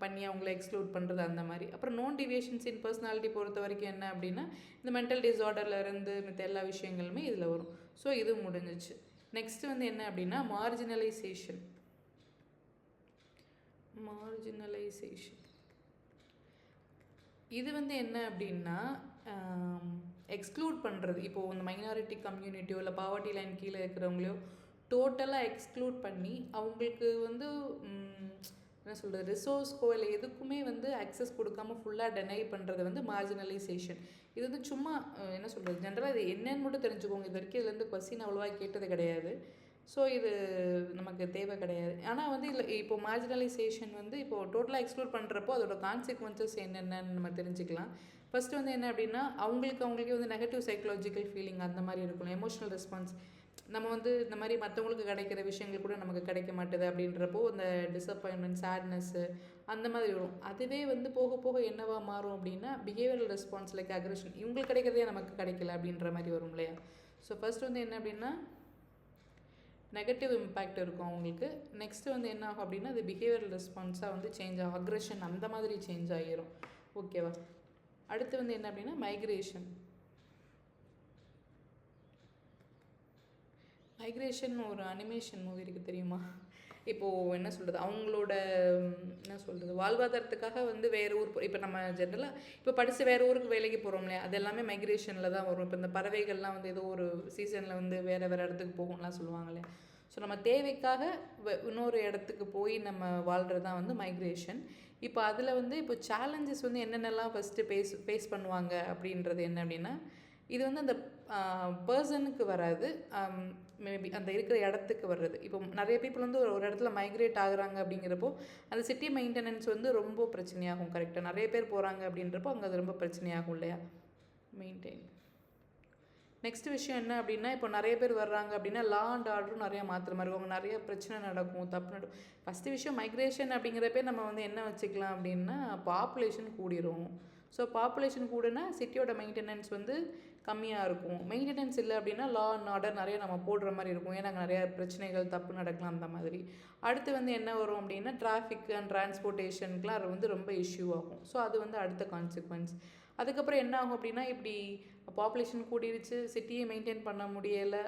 பண்ணி அவங்கள எக்ஸ்க்ளூட் பண்ணுறது அந்த மாதிரி. அப்புறம் நோன் டிவியேஷன்ஸ் இன் பர்சனாலிட்டி பொறுத்த வரைக்கும் என்ன அப்படின்னா இந்த மென்டல் டிஸார்டரில் இருந்து மற்ற எல்லா விஷயங்களுமே இதில் வரும். ஸோ இது முடிஞ்சிச்சு. நெக்ஸ்ட் வந்து என்ன அப்படின்னா மார்ஜினலைசேஷன். இது வந்து என்ன அப்படின்னா எக்ஸ்க்ளூட் பண்ணுறது. இப்போது இந்த மைனாரிட்டி கம்யூனிட்டியோ இல்லை பாவர்ட்டி லைன் கீழே இருக்கிறவங்களையோ டோட்டலாக எக்ஸ்க்ளூட் பண்ணி அவங்களுக்கு வந்து என்ன சொல்கிறது ரிசோர்ஸ்க்கோ இல்லை எதுக்குமே வந்து அக்சஸ் கொடுக்காம ஃபுல்லாக டெனை பண்ணுறது வந்து மார்ஜினலைசேஷன். இது வந்து சும்மா என்ன சொல்கிறது ஜென்ரலாக இது என்னன்னு மட்டும் தெரிஞ்சுக்கோங்க. இது வரைக்கும் இதுலேருந்து கொஸ்டின் அவ்வளோவா கேட்டது கிடையாது. ஸோ இது நமக்கு தேவை கிடையாது. ஆனால் வந்து இல்லை இப்போ மார்ஜினலைசேஷன் வந்து இப்போது டோட்டலாக எக்ஸ்க்ளூட் பண்ணுறப்போ அதோட கான்சிக்வன்சஸ் என்னென்னு நம்ம தெரிஞ்சுக்கலாம். ஃபஸ்ட்டு வந்து என்ன அப்படின்னா அவங்களுக்கே வந்து நெகட்டிவ் சைக்கலாஜிக்கல் ஃபீலிங் அந்த மாதிரி இருக்கும், எமோஷனல் ரெஸ்பான்ஸ். நம்ம வந்து இந்த மாதிரி மற்றவங்களுக்கு கிடைக்கிற விஷயங்கள் கூட நமக்கு கிடைக்க மாட்டுது அப்படின்றப்போ அந்த டிசப்பாயின்மெண்ட், சேட்னஸ்ஸு அந்த மாதிரி வரும். அதுவே வந்து போக போக என்னவா மாறும் அப்படின்னா பிஹேவியரல் ரெஸ்பான்ஸ் லைக் அக்ரெஷன், இவங்களுக்கு கிடைக்கிறதே நமக்கு கிடைக்கல அப்படின்ற மாதிரி வரும் இல்லையா. ஸோ ஃபஸ்ட் வந்து என்ன அப்படின்னா நெகட்டிவ் இம்பேக்ட் இருக்கும் அவங்களுக்கு. நெக்ஸ்ட்டு வந்து என்ன ஆகும் அப்படின்னா அது பிஹேவியரல் ரெஸ்பான்ஸாக வந்து சேஞ்ச் ஆகும், அக்ரெஷன் அந்த மாதிரி சேஞ்ச் ஆகிரும். ஓகேவா. அடுத்து வந்து என்ன அப்படின்னா மைக்ரேஷன் ஒரு அனிமேஷன் மூவி இருக்குது தெரியுமா. இப்போது என்ன சொல்கிறது அவங்களோட என்ன சொல்கிறது வாழ்வாதாரத்துக்காக வந்து வேறு ஊர் இப்போ நம்ம ஜென்ரலாக இப்போ படித்து வேறு ஊருக்கு வேலைக்கு போகிறோம் இல்லையா, அது எல்லாமே மைக்ரேஷனில் தான் வரும். இப்போ இந்த பறவைகள்லாம் வந்து ஏதோ ஒரு சீசனில் வந்து வேறு இடத்துக்கு போகும்லாம் சொல்லுவாங்க இல்லையா. ஸோ நம்ம தேவைக்காக இன்னொரு இடத்துக்கு போய் நம்ம வாழ்கிறது தான் வந்து மைக்ரேஷன். இப்போ அதில் வந்து இப்போ சேலஞ்சஸ் வந்து என்னென்னலாம் ஃபஸ்ட்டு ஃபேஸ் பண்ணுவாங்க அப்படின்றது என்ன அப்படின்னா இது வந்து அந்த பர்சனுக்கு வராது, மேபி அந்த இருக்கிற இடத்துக்கு வர்றது. இப்போ நிறைய பீப்புள் வந்து ஒரு இடத்துல மைக்ரேட் ஆகுறாங்க அப்படிங்கிறப்போ அந்த சிட்டி மெயின்டெனன்ஸ் வந்து ரொம்ப பிரச்சனையாகும். கரெக்டாக நிறைய பேர் போகிறாங்க அப்படின்றப்போ அங்கே அது ரொம்ப பிரச்சனையாகும் இல்லையா, மெயின்டைன். நெக்ஸ்ட் விஷயம் என்ன அப்படின்னா, இப்போ நிறைய பேர் வர்றாங்க அப்படின்னா லா அண்ட் ஆர்டரும் நிறையா மாற்றுற மாதிரி அவங்க நிறைய பிரச்சனை நடக்கும், தப்பு நடக்கும். ஃபஸ்ட்டு விஷயம் மைக்ரேஷன் அப்படிங்கிறப்பே நம்ம வந்து என்ன வச்சுக்கலாம் அப்படின்னா, பாப்புலேஷன் கூடிரும். ஸோ பாப்புலேஷன் கூடனா சிட்டியோட மெயின்டெனன்ஸ் வந்து கம்மியாக இருக்கும். மெயின்டெனன்ஸ் இல்லை அப்படின்னா லா அண்ட் ஆர்டர் நிறைய நம்ம போடுற மாதிரி இருக்கும், ஏன்னா அங்கே நிறையா பிரச்சனைகள் தப்பு நடக்கலாம் அந்த மாதிரி. அடுத்து வந்து என்ன வரும் அப்படின்னா, டிராஃபிக் அண்ட் டிரான்ஸ்போர்ட்டேஷனுக்குலாம் அது வந்து ரொம்ப இஷ்யூ ஆகும். ஸோ அது வந்து அடுத்த கான்சிக்வன்ஸ். அதுக்கப்புறம் என்ன ஆகும் அப்படின்னா, இப்படி பாப்புலேஷன் கூடிருச்சு, சிட்டியை மெயின்டைன் பண்ண முடியலை,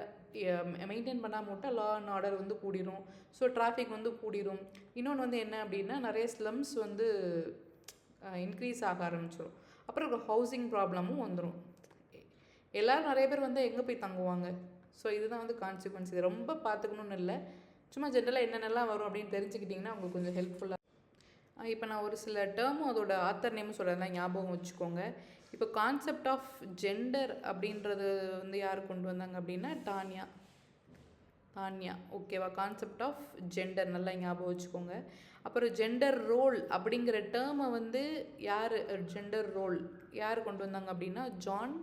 மெயின்டைன் பண்ணாமல் விட்டால் லா அண்ட் ஆர்டர் வந்து கூடிரும். ஸோ டிராஃபிக் வந்து கூடிரும். இன்னொன்று வந்து என்ன அப்படின்னா, நிறைய ஸ்லம்ஸ் வந்து இன்க்ரீஸ் ஆக ஆரம்பிச்சிடும். அப்புறம் ஹவுசிங் ப்ராப்ளமும் வந்துடும். எல்லோரும் நிறைய பேர் வந்து எங்கே போய் தங்குவாங்க? ஸோ இதுதான் வந்து கான்சிக்வன்ஸ். இது ரொம்ப பார்த்துக்கணுன்னு இல்லை, சும்மா ஜென்ரலாக என்னென்னலாம் வரும் அப்படின்னு தெரிஞ்சுக்கிட்டிங்கன்னா உங்களுக்கு கொஞ்சம் ஹெல்ப்ஃபுல்லாக. இப்போ நான் ஒரு சில டேர்மும் அதோட ஆத்தர் நேமும் சொல்கிறேன், ஞாபகம் வச்சுக்கோங்க. இப்போ கான்செப்ட் ஆஃப் ஜெண்டர் அப்படின்றது வந்து யார் கொண்டு வந்தாங்க அப்படின்னா தான்யா. ஓகேவா, கான்செப்ட் ஆஃப் ஜெண்டர் நல்லா ஞாபகம் வச்சுக்கோங்க. அப்புறம் ஜெண்டர் ரோல் அப்படிங்கிற டேர்மை வந்து ஜெண்டர் ரோல் யார் கொண்டு வந்தாங்க அப்படின்னா ஜான்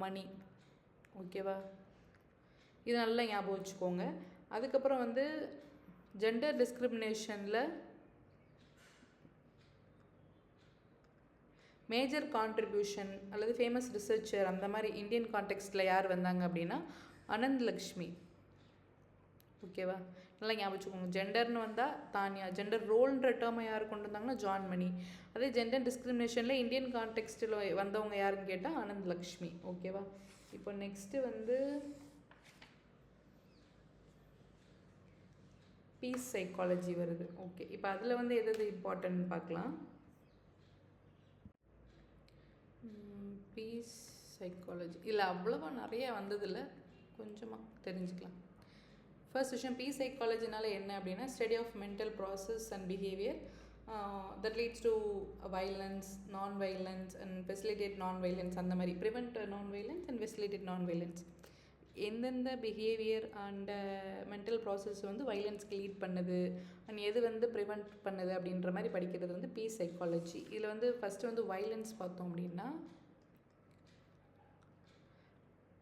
மணி. ஓகேவா, இது நல்லா ஞாபகம் வச்சுக்கோங்க. அதுக்கப்புறம் வந்து ஜெண்டர் டிஸ்கிரிமினேஷனில் மேஜர் கான்ட்ரிபியூஷன் அல்லது ஃபேமஸ் ரிசர்ச்சர் அந்த மாதிரி இந்தியன் கான்டெக்ஸ்டில் யார் வந்தாங்க அப்படின்னா அனந்த் லக்ஷ்மி. ஓகேவா, நல்லா ஞாபகம் வச்சுக்கோங்க. ஜெண்டர்னு வந்தால் தான்யா, ஜெண்டர் ரோல்ன்ற டேர்மை யார் கொண்டு வந்தாங்கன்னா ஜான் மணி. அதே ஜெண்டர் டிஸ்கிரிமினேஷனில் இந்தியன் கான்டெக்ஸ்டில் வந்தவங்க யாருன்னு கேட்டால் அனந்த் லக்ஷ்மி. ஓகேவா, இப்போ நெக்ஸ்ட்டு வந்து பீஸ் சைக்காலஜி வருது. ஓகே, இப்போ அதில் வந்து எது இம்பார்ட்டன்ட் பார்க்கலாம். பீஸ் சைக்காலஜி இல்லை அவ்வளோவா நிறைய வந்ததில்லை, கொஞ்சமாக தெரிஞ்சுக்கலாம். ஃபர்ஸ்ட் விஷயம், பீஸ் சைக்காலஜினால என்ன அப்படின்னா, study of mental process and behaviour that leads to violence, non violence and facilitate non violence, அந்த மாதிரி prevent non violence and facilitate non violence. எந்தெந்த பிஹேவியர் அண்ட் மென்டல் ப்ராசஸ் வந்து வைலன்ஸ்க்கு லீட் பண்ணுது அண்ட் எது வந்து ப்ரிவெண்ட் பண்ணுது அப்படின்ற மாதிரி படிக்கிறது வந்து பீஸ் சைக்காலஜி. இதில் வந்து ஃபஸ்ட்டு வந்து வைலன்ஸ் பார்த்தோம் அப்படின்னா,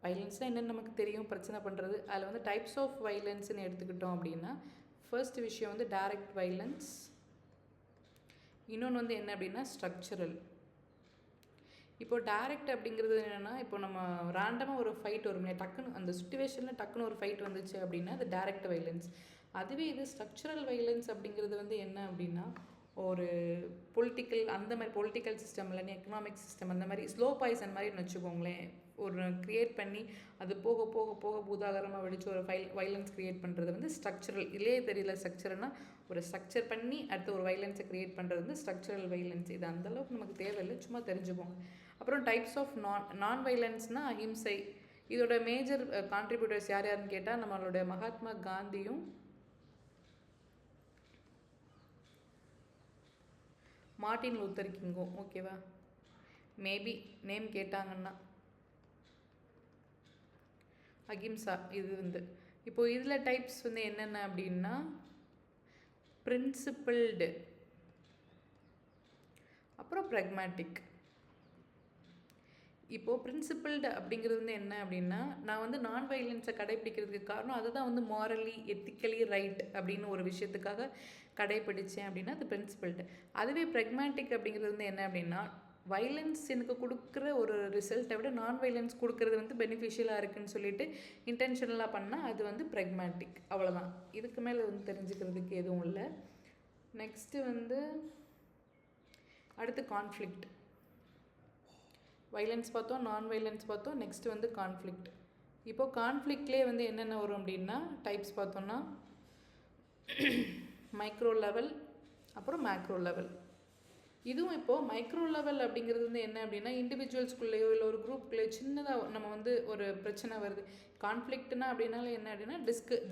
வைலன்ஸ்னால் என்னென்னு நமக்கு தெரியும், பிரச்சனை பண்ணுறது. அதில் வந்து டைப்ஸ் ஆஃப் வைலன்ஸ்னு எடுத்துக்கிட்டோம் அப்படின்னா, ஃபர்ஸ்ட் விஷயம் வந்து டைரக்ட் வைலன்ஸ், இன்னொன்று வந்து என்ன அப்படின்னா ஸ்ட்ரக்சரல். இப்போ டைரக்ட் அப்படிங்கிறது என்னென்னா, இப்போ நம்ம ரேண்டமாக ஒரு ஃபைட் வரும், டக்குன்னு அந்த சுச்சுவேஷனில் டக்குன்னு ஒரு ஃபைட் வந்துச்சு அப்படின்னா அது டைரக்ட் வைலன்ஸ். அதுவே இது ஸ்ட்ரக்சரல் வைலன்ஸ் அப்படிங்கிறது வந்து என்ன அப்படின்னா, ஒரு பொலிட்டிக்கல் அந்த மாதிரி பொலிட்டிக்கல் சிஸ்டம் இல்லைன்னா எக்கனாமிக் சிஸ்டம் அந்த மாதிரி ஸ்லோ பாய்சன் மாதிரின்னு வச்சுக்கோங்களேன், ஒரு க்ரியேட் பண்ணி அது போக போக போக பூதாகரமாக வெடிச்சு ஒரு வைலன்ஸ் க்ரியேட் பண்ணுறது வந்து ஸ்ட்ரக்சரல். இல்லையே தெரியல, ஸ்ட்ரக்சர்னால் ஒரு ஸ்ட்ரக்சர் பண்ணி அடுத்து ஒரு வைலன்ஸை க்ரியேட் பண்ணுறது வந்து ஸ்ட்ரக்சரல் வைலன்ஸ். இது அந்தளவுக்கு நமக்கு தேவையில்லை, சும்மா தெரிஞ்சுக்கோங்க. அப்புறம் டைப்ஸ் ஆஃப் நான் வைலன்ஸ்னால் அஹிம்சை. இதோட மேஜர் கான்ட்ரிபியூட்டர்ஸ் யார் யாருன்னு கேட்டால் நம்மளோட மகாத்மா காந்தியும் மார்ட்டின் லூத்தர் கிங்கும். ஓகேவா, மேபி நேம் கேட்டாங்கன்னா அகிம்சா. இது வந்து இப்போது இதில் டைப்ஸ் வந்து என்னென்ன அப்படின்னா, பிரின்சிபிள்டு, அப்புறம் ப்ராக்மேட்டிக். இப்போது பிரின்சிபிள்டு அப்படிங்கிறது வந்து என்ன அப்படின்னா, நான் வந்து நான் வைலன்ஸை கடைப்பிடிக்கிறதுக்கு காரணம் அதுதான் வந்து மாரலி எத்திக்கலி ரைட் அப்படின்னு ஒரு விஷயத்துக்காக கடைப்பிடிச்சேன் அப்படின்னா அது பிரின்சிபிள்டு. அதுவே ப்ராக்மேட்டிக் அப்படிங்கிறது வந்து என்ன அப்படின்னா, வைலன்ஸ் எனக்கு கொடுக்குற ஒரு ரிசல்ட்டை விட நான் வைலன்ஸ் கொடுக்குறது வந்து பெனிஃபிஷியலாக இருக்குதுன்னு சொல்லிட்டு இன்டென்ஷனலாக பண்ணால் அது வந்து ப்ராக்மேட்டிக். அவ்வளோதான், இதுக்கு மேலே வந்து தெரிஞ்சுக்கிறதுக்கு எதுவும் இல்லை. நெக்ஸ்ட்டு வந்து அடுத்து கான்ஃப்ளிக்ட். வைலன்ஸ் பார்த்தோம், நான் வைலன்ஸ் பார்த்தோம், நெக்ஸ்ட்டு வந்து கான்ஃப்ளிக்ட். இப்போது கான்ஃப்ளிக்ட்லேயே வந்து என்னென்ன வரும் அப்படின்னா டைப்ஸ் பார்த்தோன்னா மைக்ரோ லெவல், அப்புறம் மேக்ரோ லெவல். இதுவும் இப்போது மைக்ரோ லெவல் அப்படிங்கிறது வந்து என்ன அப்படின்னா, இண்டிவிஜுவல்ஸ்குள்ளேயோ இல்லை ஒரு குரூப்புக்குள்ளேயோ சின்னதாக நம்ம வந்து ஒரு பிரச்சனை வருது. கான்ஃப்ளிக்ட்னா அப்படின்னால என்ன அப்படின்னா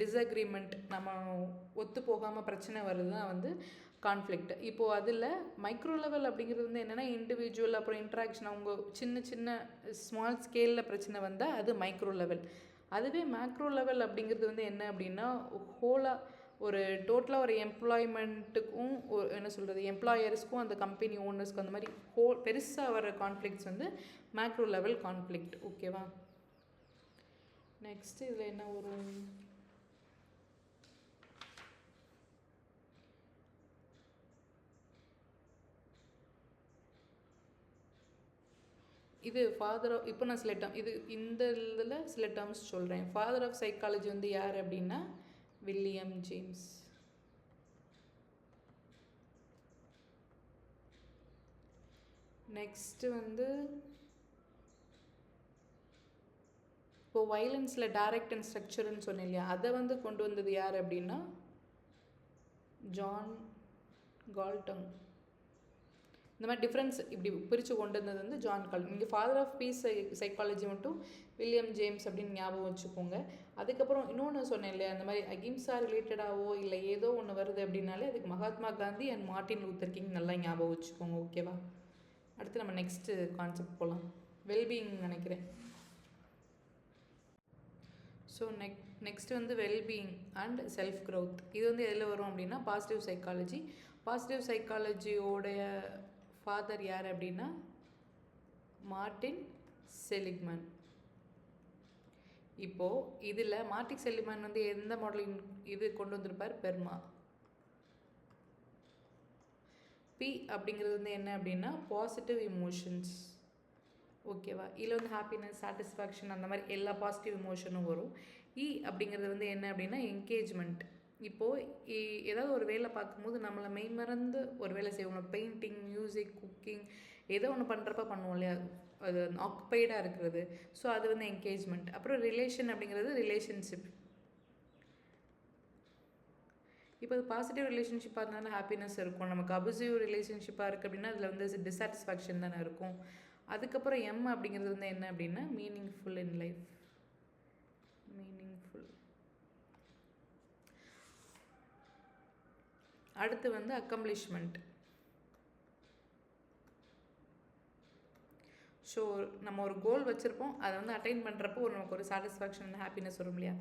டிஸ்அக்ரிமெண்ட், நம்ம ஒத்து போகாமல் பிரச்சனை வருது தான் வந்து கான்ஃப்ளிக்ட். இப்போது அதில் மைக்ரோ லெவல் அப்படிங்கிறது வந்து என்னென்னா இண்டிவிஜுவல் அப்புறம் இன்ட்ராக்ஷன் அவங்க சின்ன சின்ன ஸ்மால் ஸ்கேலில் பிரச்சனை வந்தால் அது மைக்ரோ லெவல். அதுவே மேக்ரோ லெவல் அப்படிங்கிறது வந்து என்ன அப்படின்னா ஹோலாக ஒரு டோட்டலாக ஒரு எம்ப்ளாய்மெண்ட்டுக்கும் என்ன சொல்கிறது எம்ப்ளாயர்ஸ்க்கும் அந்த கம்பெனி ஓனர்ஸ்க்கும் அந்த மாதிரி பெருசாக வர கான்ஃப்ளிக்ட்ஸ் வந்து மேக்ரோ லெவல் கான்ஃப்ளிக்ட். ஓகேவா? நெக்ஸ்ட்டு இதில் என்ன வரும்? இது ஃபாதர் ஆஃப் இப்போ நான் சில இது இந்த இதில் சில டேர்ம்ஸ் சொல்கிறேன். ஃபாதர் ஆஃப் சைக்காலஜி வந்து யார் அப்படின்னா வில்லியம் ஜேம்ஸ். நெக்ஸ்ட்டு வந்து இப்போது வைலன்ஸில் டைரக்ட் அண்ட் ஸ்ட்ரக்சர்னு சொன்னேன் இல்லையா, அதை வந்து கொண்டு வந்தது யார் அப்படின்னா ஜான் கால்டன். இந்த மாதிரி டிஃப்ரென்ஸ் இப்படி பிரித்து கொண்டு வந்தது வந்து ஜான் கால்டன். இங்கே ஃபாதர் ஆஃப் பீஸ் சைக்காலஜி மட்டும் வில்லியம் ஜேம்ஸ் அப்படின்னு ஞாபகம் வச்சுக்கோங்க. அதுக்கப்புறம் இன்னொன்று சொன்னேன் இல்லையா, அந்த மாதிரி அகிம்சா ரிலேட்டடாகவோ இல்லை ஏதோ ஒன்று வருது அப்படின்னாலே அதுக்கு Mahatma Gandhi and Martin Luther King நல்லா ஞாபகம் வச்சுக்கோங்க. ஓகேவா? அடுத்து நம்ம நெக்ஸ்ட்டு கான்செப்ட் போகலாம். வெல்பீயிங் நினைக்கிறேன். ஸோ நெக்ஸ்ட்டு வந்து வெல்பீயிங் அண்ட் செல்ஃப் க்ரோத். இது வந்து எதில் வரும் அப்படின்னா பாசிட்டிவ் சைக்காலஜி. பாசிட்டிவ் சைக்காலஜியோடைய ஃபாதர் யார் அப்படின்னா மார்ட்டின் செலிக்மன். இப்போது இதில் மார்ட்டின் செலிக்மன் வந்து எந்த மாடலிங் இது கொண்டு வந்திருப்பார்? பெர்மா. பி அப்படிங்கிறது வந்து என்ன அப்படின்னா பாசிட்டிவ் இமோஷன்ஸ். ஓகேவா? இதில் வந்து ஹாப்பினஸ், சாட்டிஸ்ஃபேக்ஷன் அந்த மாதிரி எல்லா பாசிட்டிவ் இமோஷனும் வரும். இ அப்படிங்கிறது வந்து என்ன அப்படின்னா என்கேஜ்மெண்ட். இப்போது ஏதாவது ஒரு வேலை பார்க்கும்போது நம்மளை மெய்மறந்து ஒரு வேலை செய்வோம். பெயிண்டிங், மியூசிக், குக்கிங் ஏதோ ஒன்று பண்ணுறப்ப பண்ணுவோம் இல்லையா, அது ஆக்குப்பைடாக இருக்கிறது. ஸோ அது வந்து என்கேஜ்மெண்ட். அப்புறம் ரிலேஷன் அப்படிங்கிறது ரிலேஷன்ஷிப். இப்போ அது பாசிட்டிவ் ரிலேஷன்ஷிப்பாக இருந்தாலும் ஹாப்பினஸ் இருக்கும். நமக்கு அபியூசிவ் ரிலேஷன்ஷிப்பாக இருக்குது அப்படின்னா அதில் வந்து டிஸாட்டிஸ்ஃபேக்ஷன் தானே இருக்கும். அதுக்கப்புறம் எம் அப்படிங்கிறது வந்து என்ன அப்படின்னா மீனிங்ஃபுல் இன் லைஃப். மீனிங்ஃபுல். அடுத்து வந்து அக்கம்ப்ளிஷ்மெண்ட். ஸோ நம்ம ஒரு கோல் வச்சுருப்போம், அதை வந்து அட்டைன் பண்ணுறப்போ நமக்கு ஒரு சாட்டிஸ்ஃபேக்ஷன் ஹாப்பினஸ் வரும் இல்லையா,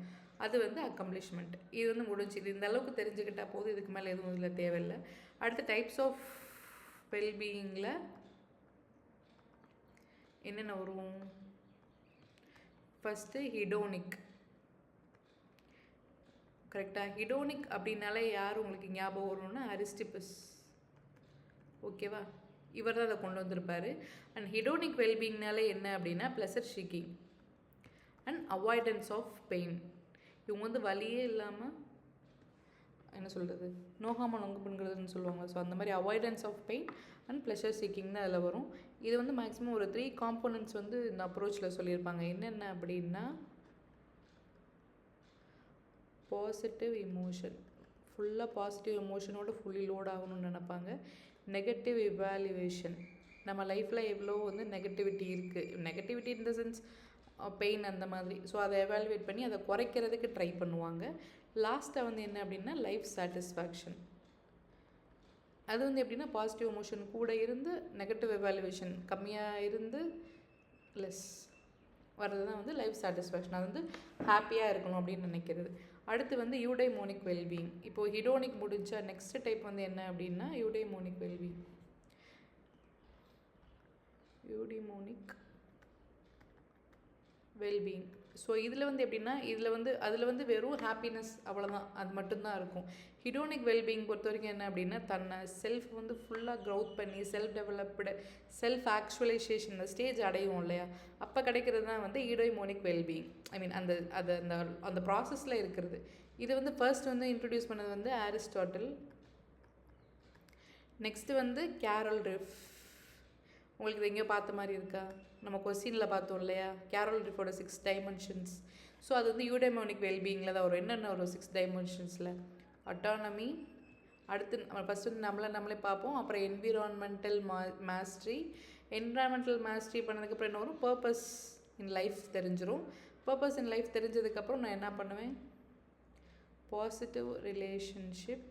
அது வந்து அக்கம்ப்ளிஷ்மெண்ட். இது வந்து முடிஞ்சு. இது இந்த அளவுக்கு தெரிஞ்சுக்கிட்டால் போதும், இதுக்கு மேலே எதுவும் இதில் தேவையில்லை. அடுத்து டைப்ஸ் ஆஃப் வெல்பீயிங்கில் என்னென்ன வரும்? ஃபஸ்ட்டு ஹிடோனிக். கரெக்டாக? ஹிடோனிக் அப்படின்னாலே யார் உங்களுக்கு ஞாபகம் வரணும்னா அரிஸ்டிபஸ். ஓகேவா? இவர் தான் அதை கொண்டு வந்திருப்பார். அண்ட் ஹிடோனிக் வெல்பீயிங்னாலே என்ன அப்படின்னா pleasure seeking and avoidance of pain. இவங்க வந்து வலியே இல்லாமல் என்ன சொல்கிறது நோகாமல் நொங்கு பண்ணுறதுன்னு சொல்லுவாங்க. ஸோ அந்த மாதிரி avoidance of pain and pleasure seeking தான் அதில் வரும். இது வந்து மேக்ஸிமம் ஒரு 3 காம்போனன்ட்ஸ் வந்து இந்த அப்ரோச்சில் சொல்லியிருப்பாங்க. என்னென்ன அப்படின்னா பாசிட்டிவ் இமோஷன், ஃபுல்லாக பாசிட்டிவ் எமோஷனோட ஃபுல்லி லோட் ஆகணும்னு நினைப்பாங்க. நெகட்டிவ் இவாலுவேஷன், நம்ம லைஃப்பில் எவ்வளோ வந்து நெகட்டிவிட்டி இருக்குது, negativity in the sense pain அந்த மாதிரி. ஸோ அதை எவாலுவேட் பண்ணி அதை குறைக்கிறதுக்கு ட்ரை பண்ணுவாங்க. லாஸ்ட்டாக வந்து என்ன அப்படின்னா லைஃப் சாட்டிஸ்ஃபேக்ஷன். அது வந்து எப்படின்னா பாசிட்டிவ் எமோஷன் கூட இருந்து நெகட்டிவ் எவாலுவேஷன் கம்மியாக இருந்து லெஸ் வர்றது தான் வந்து லைஃப் சாட்டிஸ்ஃபேக்ஷன். அது வந்து ஹாப்பியாக இருக்கணும் அப்படின்னு நினைக்கிறது. அடுத்து வந்து யூடைமோனிக் வெல்பீயிங். இப்போது ஹிடோனிக் முடிஞ்சா நெக்ஸ்ட் டைப் வந்து என்ன அப்படின்னா யூடைமோனிக் வெல்பீயிங். யூடைமோனிக் வெல்பீயிங். ஸோ இதில் வந்து எப்படின்னா அதில் வந்து வெறும் ஹாப்பினஸ் அவ்வளோதான், அது மட்டும்தான் இருக்கும். ஹிடோனிக் வெல்பீயிங் பொறுத்த வரைக்கும் என்ன அப்படின்னா தன்னை செல்ஃப் வந்து ஃபுல்லாக க்ரோத் பண்ணி self developed self actualisation stage அடையும் இல்லையா, அப்போ கிடைக்கிறது தான் வந்து யூடைமோனிக் வெல்பீயிங். ஐ மீன் அந்த அந்த ப்ராசஸில் இருக்கிறது. இது வந்து ஃபர்ஸ்ட் வந்து இன்ட்ரடியூஸ் பண்ணது வந்து அரிஸ்டாட்டில். நெக்ஸ்ட்டு வந்து கேரல் ரிஃப். உங்களுக்கு இது எங்கேயோ பார்த்த மாதிரி இருக்கா? நம்ம கொஸ்டினில் பார்த்தோம் இல்லையா கேரல் ரிஃபோட 6 டைமென்ஷன்ஸ். ஸோ அது வந்து யூடைமோனிக் வெல்பீயிங்கில் தான் வரும். என்னென்ன வரும் 6 டைமென்ஷன்ஸில்? அட்டானமி, அடுத்து ஃபஸ்ட்டு வந்து நம்மளே பார்ப்போம். அப்புறம் என்விரான்மெண்டல் மாஸ்ட்ரி. என்விரான்மெண்டல் மாஸ்ட்ரி பண்ணதுக்கப்புறம் என்ன வரும்? பர்பஸ் இன் லைஃப் தெரிஞ்சிடும். பர்பஸ் இன் லைஃப் தெரிஞ்சதுக்கப்புறம் நான் என்ன பண்ணுவேன்? Positive relationship.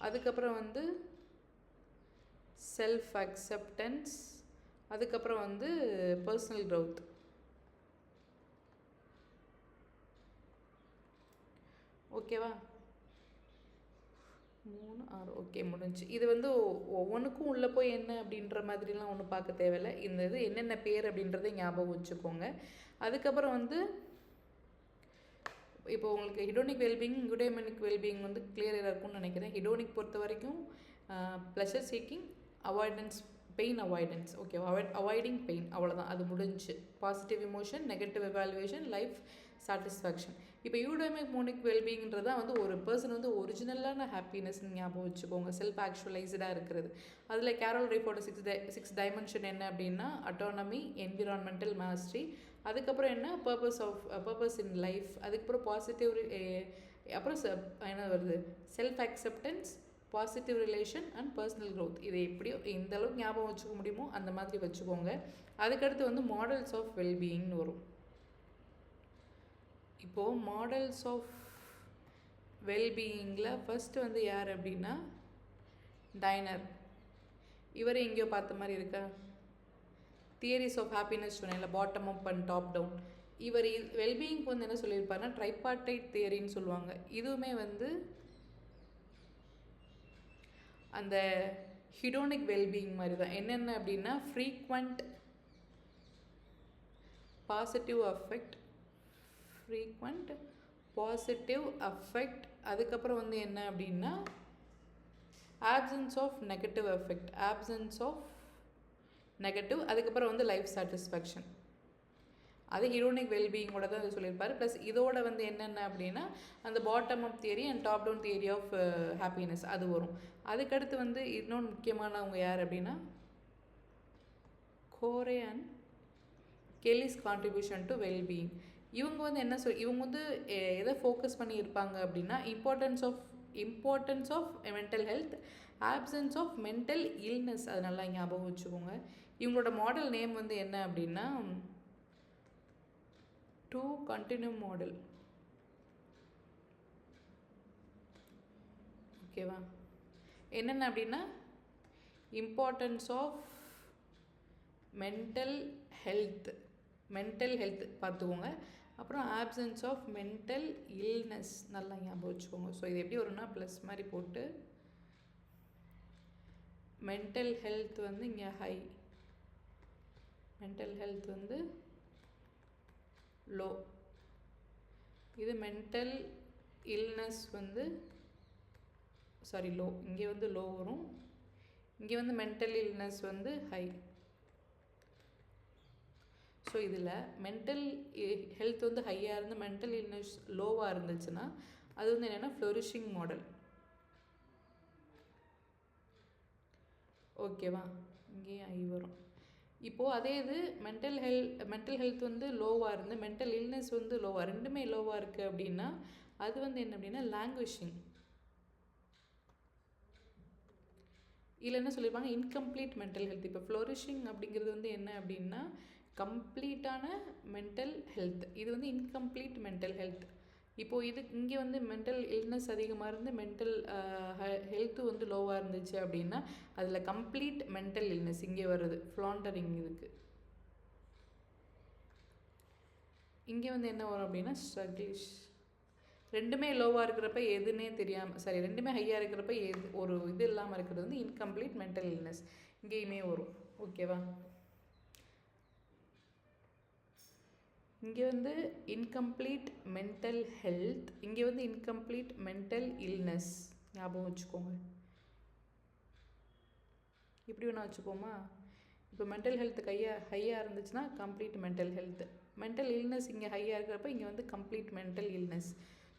அதுக்கப்புறம் வந்து செல்ஃப் அக்செப்டன்ஸ், அதுக்கப்புறம் வந்து பர்சனல் க்ரோத். ஓகேவா? 3 6 ஓகே முடிஞ்சு. இது வந்து ஒவ்வொன்றுக்கும் உள்ளே போய் என்ன அப்படின்ற மாதிரிலாம் ஒன்றும் பார்க்க தேவையில்லை. இந்த இது என்னென்ன பேர் அப்படின்றத ஞாபகம் வச்சுக்கோங்க. அதுக்கப்புறம் வந்து இப்போ உங்களுக்கு ஹிடோனிக் வெல்பீயிங், யூடேமினிக் வெல்பீயிங் வந்து கிளியராக இருக்கும்னு நினைக்கிறேன். ஹிடோனிக் பொறுத்த வரைக்கும் pleasure seeking, avoidance, pain avoidance. Okay, avoiding pain, அவ்வளோதான், அது முடிஞ்சு. Positive emotion, negative evaluation, life satisfaction. இப்போ யூடேமிக் வெல்பீயிங்கிறது தான் வந்து ஒரு பர்சன் வந்து ஒரிஜினலான ஹாப்பினஸ்ன்னு ஞாபகம் வச்சுக்கோங்க. செல்ஃப் ஆக்சுவலைஸ்டாக இருக்கிறது. அதில் கேரல் ரேஃபோட 6 டைமென்ஷன் என்ன அப்படின்னா அட்டானமி, என்விரான்மெண்டல் மாஸ்டரி, அதுக்கப்புறம் என்ன பர்பஸ் இன் லைஃப், அதுக்கப்புறம் பாசிட்டிவ், அப்புறம் என்ன வருது, self acceptance, positive relation and personal growth. இது எப்படியோ எந்த அளவுக்கு ஞாபகம் வச்சுக்க முடியுமோ அந்த மாதிரி வச்சுக்கோங்க. அதுக்கடுத்து வந்து மாடல்ஸ் ஆஃப் வெல்பீயிங்னு வரும். இப்போது மாடல்ஸ் ஆஃப் வெல்பீயிங்கில் ஃபஸ்ட்டு வந்து யார் அப்படின்னா டைனர். இவரை எங்கேயோ பார்த்த மாதிரி இருக்கா? தியரிஸ் ஆஃப் ஹாப்பினஸ் சொன்னேன்ல, bottom up and top down. இவர் வெல்பீயிங்க்கு வந்து என்ன சொல்லியிருப்பாருன்னா ட்ரைபார்டைட் தியரின்னு சொல்லுவாங்க. இதுவுமே வந்து அந்த ஹிடோனிக் வெல்பீயிங் மாதிரி தான். என்னென்ன அப்படின்னா frequent positive affect, frequent positive affect, அதுக்கப்புறம் வந்து என்ன அப்படின்னா absence of negative effect, absence of negative, அதுக்கப்புறம் வந்து லைஃப் சாட்டிஸ்ஃபேக்ஷன். அது ஹிரோனிக் வெல்பீயிங்கோட தான் இது சொல்லியிருப்பார். ப்ளஸ் இதோட வந்து என்னென்ன அப்படின்னா அந்த bottom up theory and top down theory of happiness அது வரும். அதுக்கடுத்து வந்து இன்னொன்று முக்கியமானவங்க யார் அப்படின்னா Corey and Keyes contribution to wellbeing. இவங்க வந்து என்ன இவங்க வந்து எதை ஃபோக்கஸ் பண்ணி இருப்பாங்க அப்படின்னா importance of mental health, absence of mental illness. அது நல்லா ஞாபகம் வச்சுக்கோங்க. இவங்களோட மாடல் நேம் வந்து என்ன அப்படின்னா 2 கண்டினியூம் மாடல். ஓகேவா? என்னென்ன அப்படின்னா இம்பார்ட்டன்ஸ் ஆஃப் மென்டல் ஹெல்த் பார்த்துக்கோங்க. அப்புறம் ஆப்சன்ஸ் ஆஃப் மென்டல் இல்னஸ் நல்லா ஞாபகம் வச்சுக்கோங்க. ஸோ இது எப்படி வரும்னா ப்ளஸ் மாதிரி போட்டு மென்டல் ஹெல்த் வந்து இங்கே ஹை, மென்டல் ஹெல்த் வந்து லோ, இது மென்டல் இல்னஸ் வந்து லோ, இங்கே வந்து லோ வரும், இங்கே வந்து மென்டல் இல்னஸ் வந்து ஹை. ஸோ இதில் மென்டல் ஹெல்த் வந்து ஹையாக இருந்து மென்டல் இல்னஸ் லோவாக இருந்துச்சுன்னா அது வந்து என்னென்னா ஃப்ளோரிஷிங் மாடல். ஓகேவா? இங்கேயும் ஐ வரும். இப்போது அதே இது மென்டல் ஹெல்த் வந்து லோவாக இருந்து மென்டல் இல்னஸ் வந்து லோவாக, ரெண்டுமே லோவாக இருக்குது அப்படின்னா அது வந்து என்ன அப்படின்னா லாங்குவேஜிங். இதில் என்ன சொல்லியிருப்பாங்க இன்கம்ப்ளீட் மென்டல் ஹெல்த். இப்போ ஃப்ளோரிஷிங் அப்படிங்கிறது வந்து என்ன அப்படின்னா கம்ப்ளீட்டான மென்டல் ஹெல்த், இது வந்து இன்கம்ப்ளீட் மென்டல் ஹெல்த். இப்போது இது இங்கே வந்து மென்டல் இல்னஸ் அதிகமாக இருந்து மென்டல் ஹெல்த்து வந்து லோவாக இருந்துச்சு அப்படின்னா அதில் கம்ப்ளீட் மென்டல் இல்னஸ் இங்கே வருது, ஃப்ளாண்டரிங். இதுக்கு இங்கே வந்து என்ன வரும் அப்படின்னா ஸ்ட்ரகிளிஷ். ரெண்டுமே லோவாக இருக்கிறப்ப எதுன்னே தெரியாமல் ரெண்டுமே ஹையாக இருக்கிறப்ப ஒரு இது இல்லாமல் இருக்கிறது வந்து இன்கம்ப்ளீட் மென்டல் இல்னஸ் இங்கேயுமே வரும். ஓகேவா? இங்கே வந்து இன்கம்ப்ளீட் மென்டல் ஹெல்த், இங்கே வந்து இன்கம்ப்ளீட் மென்டல் இல்னஸ் ஞாபகம் வச்சுக்கோங்க. இப்படி வேணா வச்சுக்கோமா? இப்போ மென்டல் ஹெல்த் ஹையாக இருந்துச்சுன்னா complete mental health, mental illness இங்கே ஹையாக இருக்கிறப்ப இங்கே வந்து கம்ப்ளீட் மென்டல் இல்னஸ்.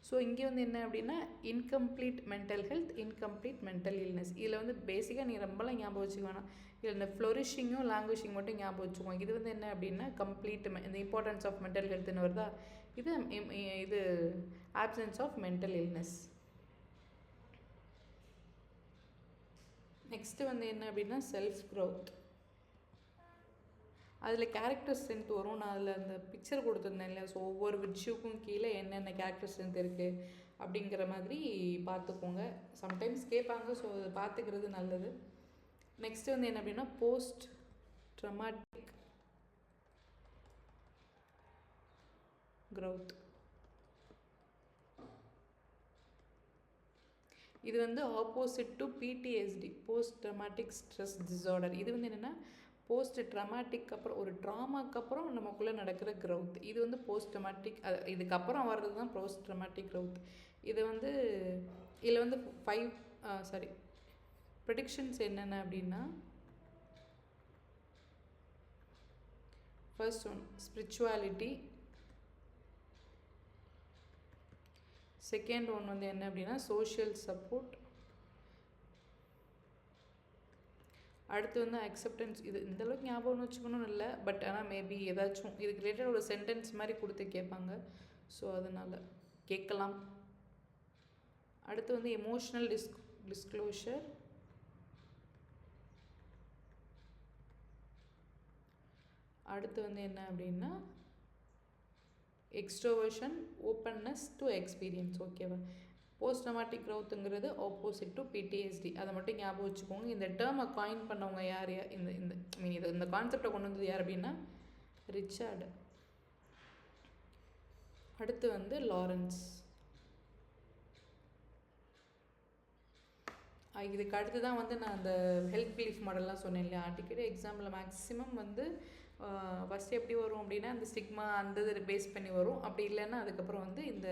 ஸோ இங்கே வந்து என்ன அப்படின்னா incomplete mental health, incomplete mental illness. இதில் வந்து பேசிக்காக நீங்கள் ரொம்பலாம் ஞாபகம் வச்சுக்க வேணாம். இதில் இந்த ஃப்ளோரிஷிங்கும் லாங்குவேஜிங் மட்டும் ஞாபகம் வச்சுக்கோங்க. இது வந்து என்ன அப்படின்னா கம்ப்ளீட் இந்த இம்பார்ட்டன்ஸ் ஆஃப் மென்டல் ஹெல்த்னு வருதா, இது absence of mental illness. Next வந்து என்ன அப்படின்னா செல்ஃப் க்ரோத். அதில் கேரக்டர் ஸ்ட்ரென்த் வரும். நான் அதில் அந்த பிக்சர் கொடுத்துருந்தேன் இல்லையா, ஸோ ஒவ்வொரு விர்ச்சுக்கும் கீழே என்னென்ன கேரக்டர் ஸ்ட்ரென்த் இருக்குது அப்படிங்கிற மாதிரி பார்த்துக்கோங்க. சம்டைம்ஸ் கேட்பாங்க, ஸோ அதை பார்த்துக்கிறது நல்லது. நெக்ஸ்ட் வந்து என்ன அப்படின்னா போஸ்ட் ட்ரமாட்டிக் growth. இது வந்து opposite to PTSD, post traumatic stress disorder. இது வந்து என்னென்னா போஸ்ட் ட்ரமாட்டிக் அப்புறம் ஒரு ட்ராமாக்கு அப்புறம் நமக்குள்ளே நடக்கிற க்ரௌத். இது வந்து போஸ்ட் ட்ரமாட்டிக், இதுக்கப்புறம் வர்றது தான் போஸ்ட் ட்ரமாட்டிக் க்ரௌத். இது வந்து இதில் வந்து 5 ப்ரெடிக்ஷன்ஸ் என்னென்ன அப்படின்னா, first one spirituality, second one வந்து என்ன அப்படின்னா சோஷியல் சப்போர்ட், அடுத்து வந்து அக்செப்டன்ஸ். இது இந்தளவுக்கு ஞாபகம் வச்சுக்கணும்னு இல்லை, பட் ஆனால் மேபி ஏதாச்சும் இதுக்கு ரிலேட்டட் ஒரு சென்டென்ஸ் மாதிரி கொடுத்து கேட்பாங்க, ஸோ அதனால் கேட்கலாம். அடுத்து வந்து எமோஷ்னல் டிஸ்க்ளோஷர், அடுத்து வந்து என்ன அப்படின்னா எக்ஸ்ட்ரோவர்ஷன், ஓப்பன்னஸ் டு எக்ஸ்பீரியன்ஸ். ஓகேவா? போஸ்ட் ட்ரமாட்டிக் க்ரௌத்துங்கிறது ஆப்போசிட் டு பிடிஎஸ்டி, அதை மட்டும் ஞாபகம் வச்சுக்கோங்க. இந்த டேர்மை காயின் பண்ணவங்க யார், இந்த கான்செப்டை கொண்டு வந்தது யார் அப்படின்னா ரிச்சர்டு. அடுத்து வந்து லாரன்ஸ். இதுக்கு அடுத்து தான் வந்து நான் அந்த ஹெல்த் பிலீஃப் மாடல்லாம் சொன்னேன் இல்லையா, அடிக்கடி எக்ஸாம்பிள் மேக்ஸிமம் வந்து ஃபஸ்ட்டு எப்படி வரும் அப்படின்னா அந்த ஸ்டிக்மா அந்த இதை பேஸ் பண்ணி வரும். அப்படி இல்லைன்னா அதுக்கப்புறம் வந்து இந்த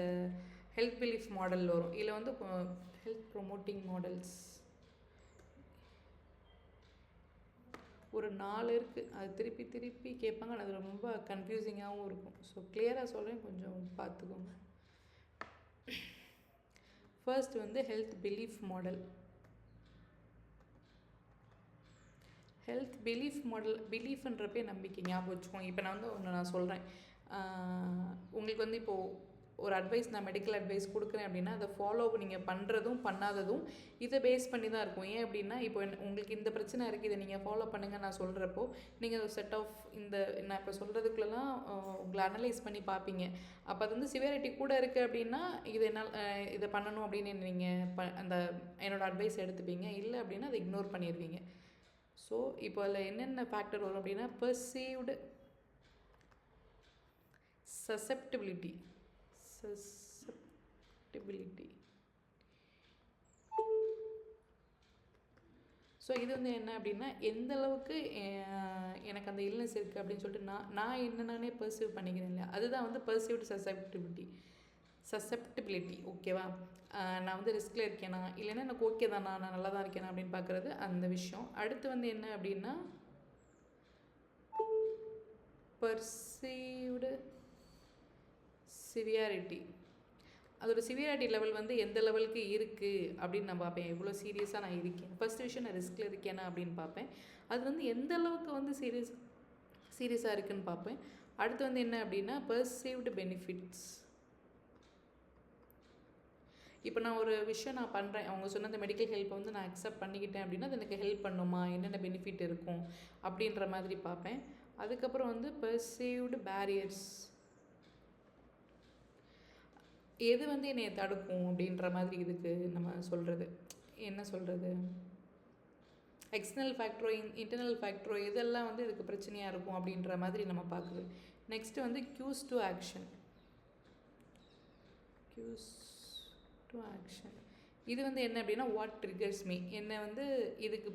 ஹெல்த் பிலீஃப் மாடல் வரும். இதில் வந்து ஹெல்த் ப்ரொமோட்டிங் மாடல்ஸ் ஒரு 4 இருக்குது. அது திருப்பி திருப்பி கேட்பாங்க, அது ரொம்ப கன்ஃபியூசிங்காகவும் இருக்கும். ஸோ கிளியராக சொல்கிறேன், கொஞ்சம் பார்த்துக்கோங்க. ஃபர்ஸ்ட் வந்து health belief model. Health belief model, பிலீஃப்ன்றப்பே நம்பிக்கை, ஞாபகம் வச்சுக்கோங்க. இப்போ நான் வந்து ஒன்று நான் சொல்கிறேன், உங்களுக்கு வந்து இப்போது ஒரு அட்வைஸ், நான் மெடிக்கல் அட்வைஸ் கொடுக்குறேன் அப்படின்னா அதை ஃபாலோ நீங்கள் பண்ணுறதும் பண்ணாததும் இதை பேஸ் பண்ணி தான் இருக்கும். ஏன் அப்படின்னா இப்போ உங்களுக்கு இந்த பிரச்சனை இருக்குது, இதை நீங்கள் ஃபாலோ பண்ணுங்கள் நான் சொல்கிறப்போ நீங்கள் ஒரு செட் ஆஃப் நான் இப்போ சொல்கிறதுக்குள்ளலாம் உங்களை அனலைஸ் பண்ணி பார்ப்பீங்க. அப்போ அது வந்து சிவியாரிட்டி கூட இருக்குது அப்படின்னா இதை பண்ணணும் அப்படின்னு நீங்கள் அந்த என்னோடய அட்வைஸ் எடுத்துப்பீங்க. இல்லை அப்படின்னா அதை இக்னோர் பண்ணிடுவீங்க. ஸோ இப்போ அதில் என்னென்ன ஃபேக்டர் வரும் அப்படின்னா பெர்சீவ்டு சசெப்டிபிலிட்டி. ஸோ இது வந்து என்ன அப்படின்னா எந்த அளவுக்கு எனக்கு அந்த இல்னஸ் இருக்குது அப்படின்னு சொல்லிட்டு நான் என்னென்னே பெர்சீவ் பண்ணிக்கிறேன் இல்லையா, அதுதான் வந்து பெர்சீவ்டு சசெப்டிபிலிட்டி. ஓகேவா? நான் வந்து ரிஸ்கில் இருக்கேனா இல்லைன்னா எனக்கு ஓகே தானா, நான் நல்லா தான் இருக்கேனா அப்படின்னு பார்க்குறது அந்த விஷயம். அடுத்து வந்து என்ன அப்படின்னா பர்சீவ்டு சிவியாரிட்டி. அதோட சிவியாரிட்டி லெவல் வந்து எந்த லெவலுக்கு இருக்குது அப்படின்னு நான் பார்ப்பேன். எவ்வளோ சீரியஸாக நான் இருக்கேன். ஃபஸ்ட் விஷயம் நான் ரிஸ்கில் இருக்கேனா அப்படின்னு பார்ப்பேன். அது வந்து எந்த அளவுக்கு வந்து சீரியஸாக இருக்குதுன்னு பார்ப்பேன். அடுத்து வந்து என்ன அப்படின்னா பர்சீவ்டு பெனிஃபிட்ஸ். இப்போ நான் ஒரு விஷயம் நான் பண்ணுறேன், அவங்க சொன்ன அந்த மெடிக்கல் ஹெல்ப்பை வந்து நான் அக்செப்ட் பண்ணிக்கிட்டேன் அப்படின்னா அது எனக்கு ஹெல்ப் பண்ணுமா, என்னென்ன பெனிஃபிட் இருக்கும் அப்படின்ற மாதிரி பார்ப்பேன். அதுக்கப்புறம் வந்து பர்சீவ்டு பேரியர்ஸ், எது வந்து என்னை தடுக்கும் அப்படின்ற மாதிரி இதுக்கு நம்ம சொல்கிறது என்ன சொல்கிறது, எக்ஸ்டர்னல் ஃபேக்டரோ இன்டர்னல் ஃபேக்டரோ இதெல்லாம் வந்து இதுக்கு பிரச்சனையாக இருக்கும் அப்படின்ற மாதிரி நம்ம பார்க்குறது. நெக்ஸ்ட்டு வந்து க்யூஸ் டு ஆக்ஷன். இது வந்து என்ன அப்படின்னா வாட் ட்ரிகர்ஸ் மீ, என்னை வந்து இதுக்கு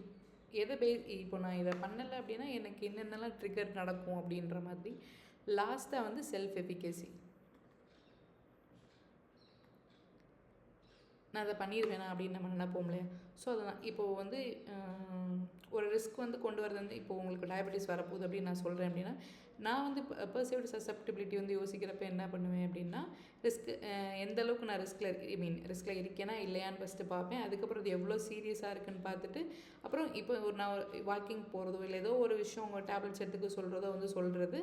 எதை இப்போ நான் இதை பண்ணலை அப்படின்னா எனக்கு என்னென்னலாம் ட்ரிகர் நடக்கும் அப்படின்ற மாதிரி. லாஸ்ட்டாக வந்து செல்ஃப் எஃபிகசி, நான் அதை பண்ணிடுவேனா அப்படின்னு நம்ம நினைப்போம் இல்லையா. ஸோ அதுதான் இப்போது வந்து ஒரு ரிஸ்க் வந்து கொண்டு வரது வந்து இப்போது உங்களுக்கு டயபெட்டிஸ் வரப்போகுது அப்படின்னு நான் சொல்கிறேன் அப்படின்னா நான் வந்து பர்சீவ்டு சசெப்டிபிலிட்டி வந்து யோசிக்கிறப்ப என்ன பண்ணுவேன் அப்படின்னா எந்த அளவுக்கு நான் ரிஸ்கில் இருக்கேனா இல்லையான்னு ஃபஸ்ட்டு பார்ப்பேன். அதுக்கப்புறம் அது எவ்வளோ சீரியஸாக இருக்குன்னு பார்த்துட்டு அப்புறம் இப்போ நான் வாக்கிங் போகிறதோ இல்லை ஏதோ ஒரு விஷயம் உங்கள் டேப்லெட்ஸ் எடுத்துக்க சொல்கிறதோ வந்து சொல்கிறது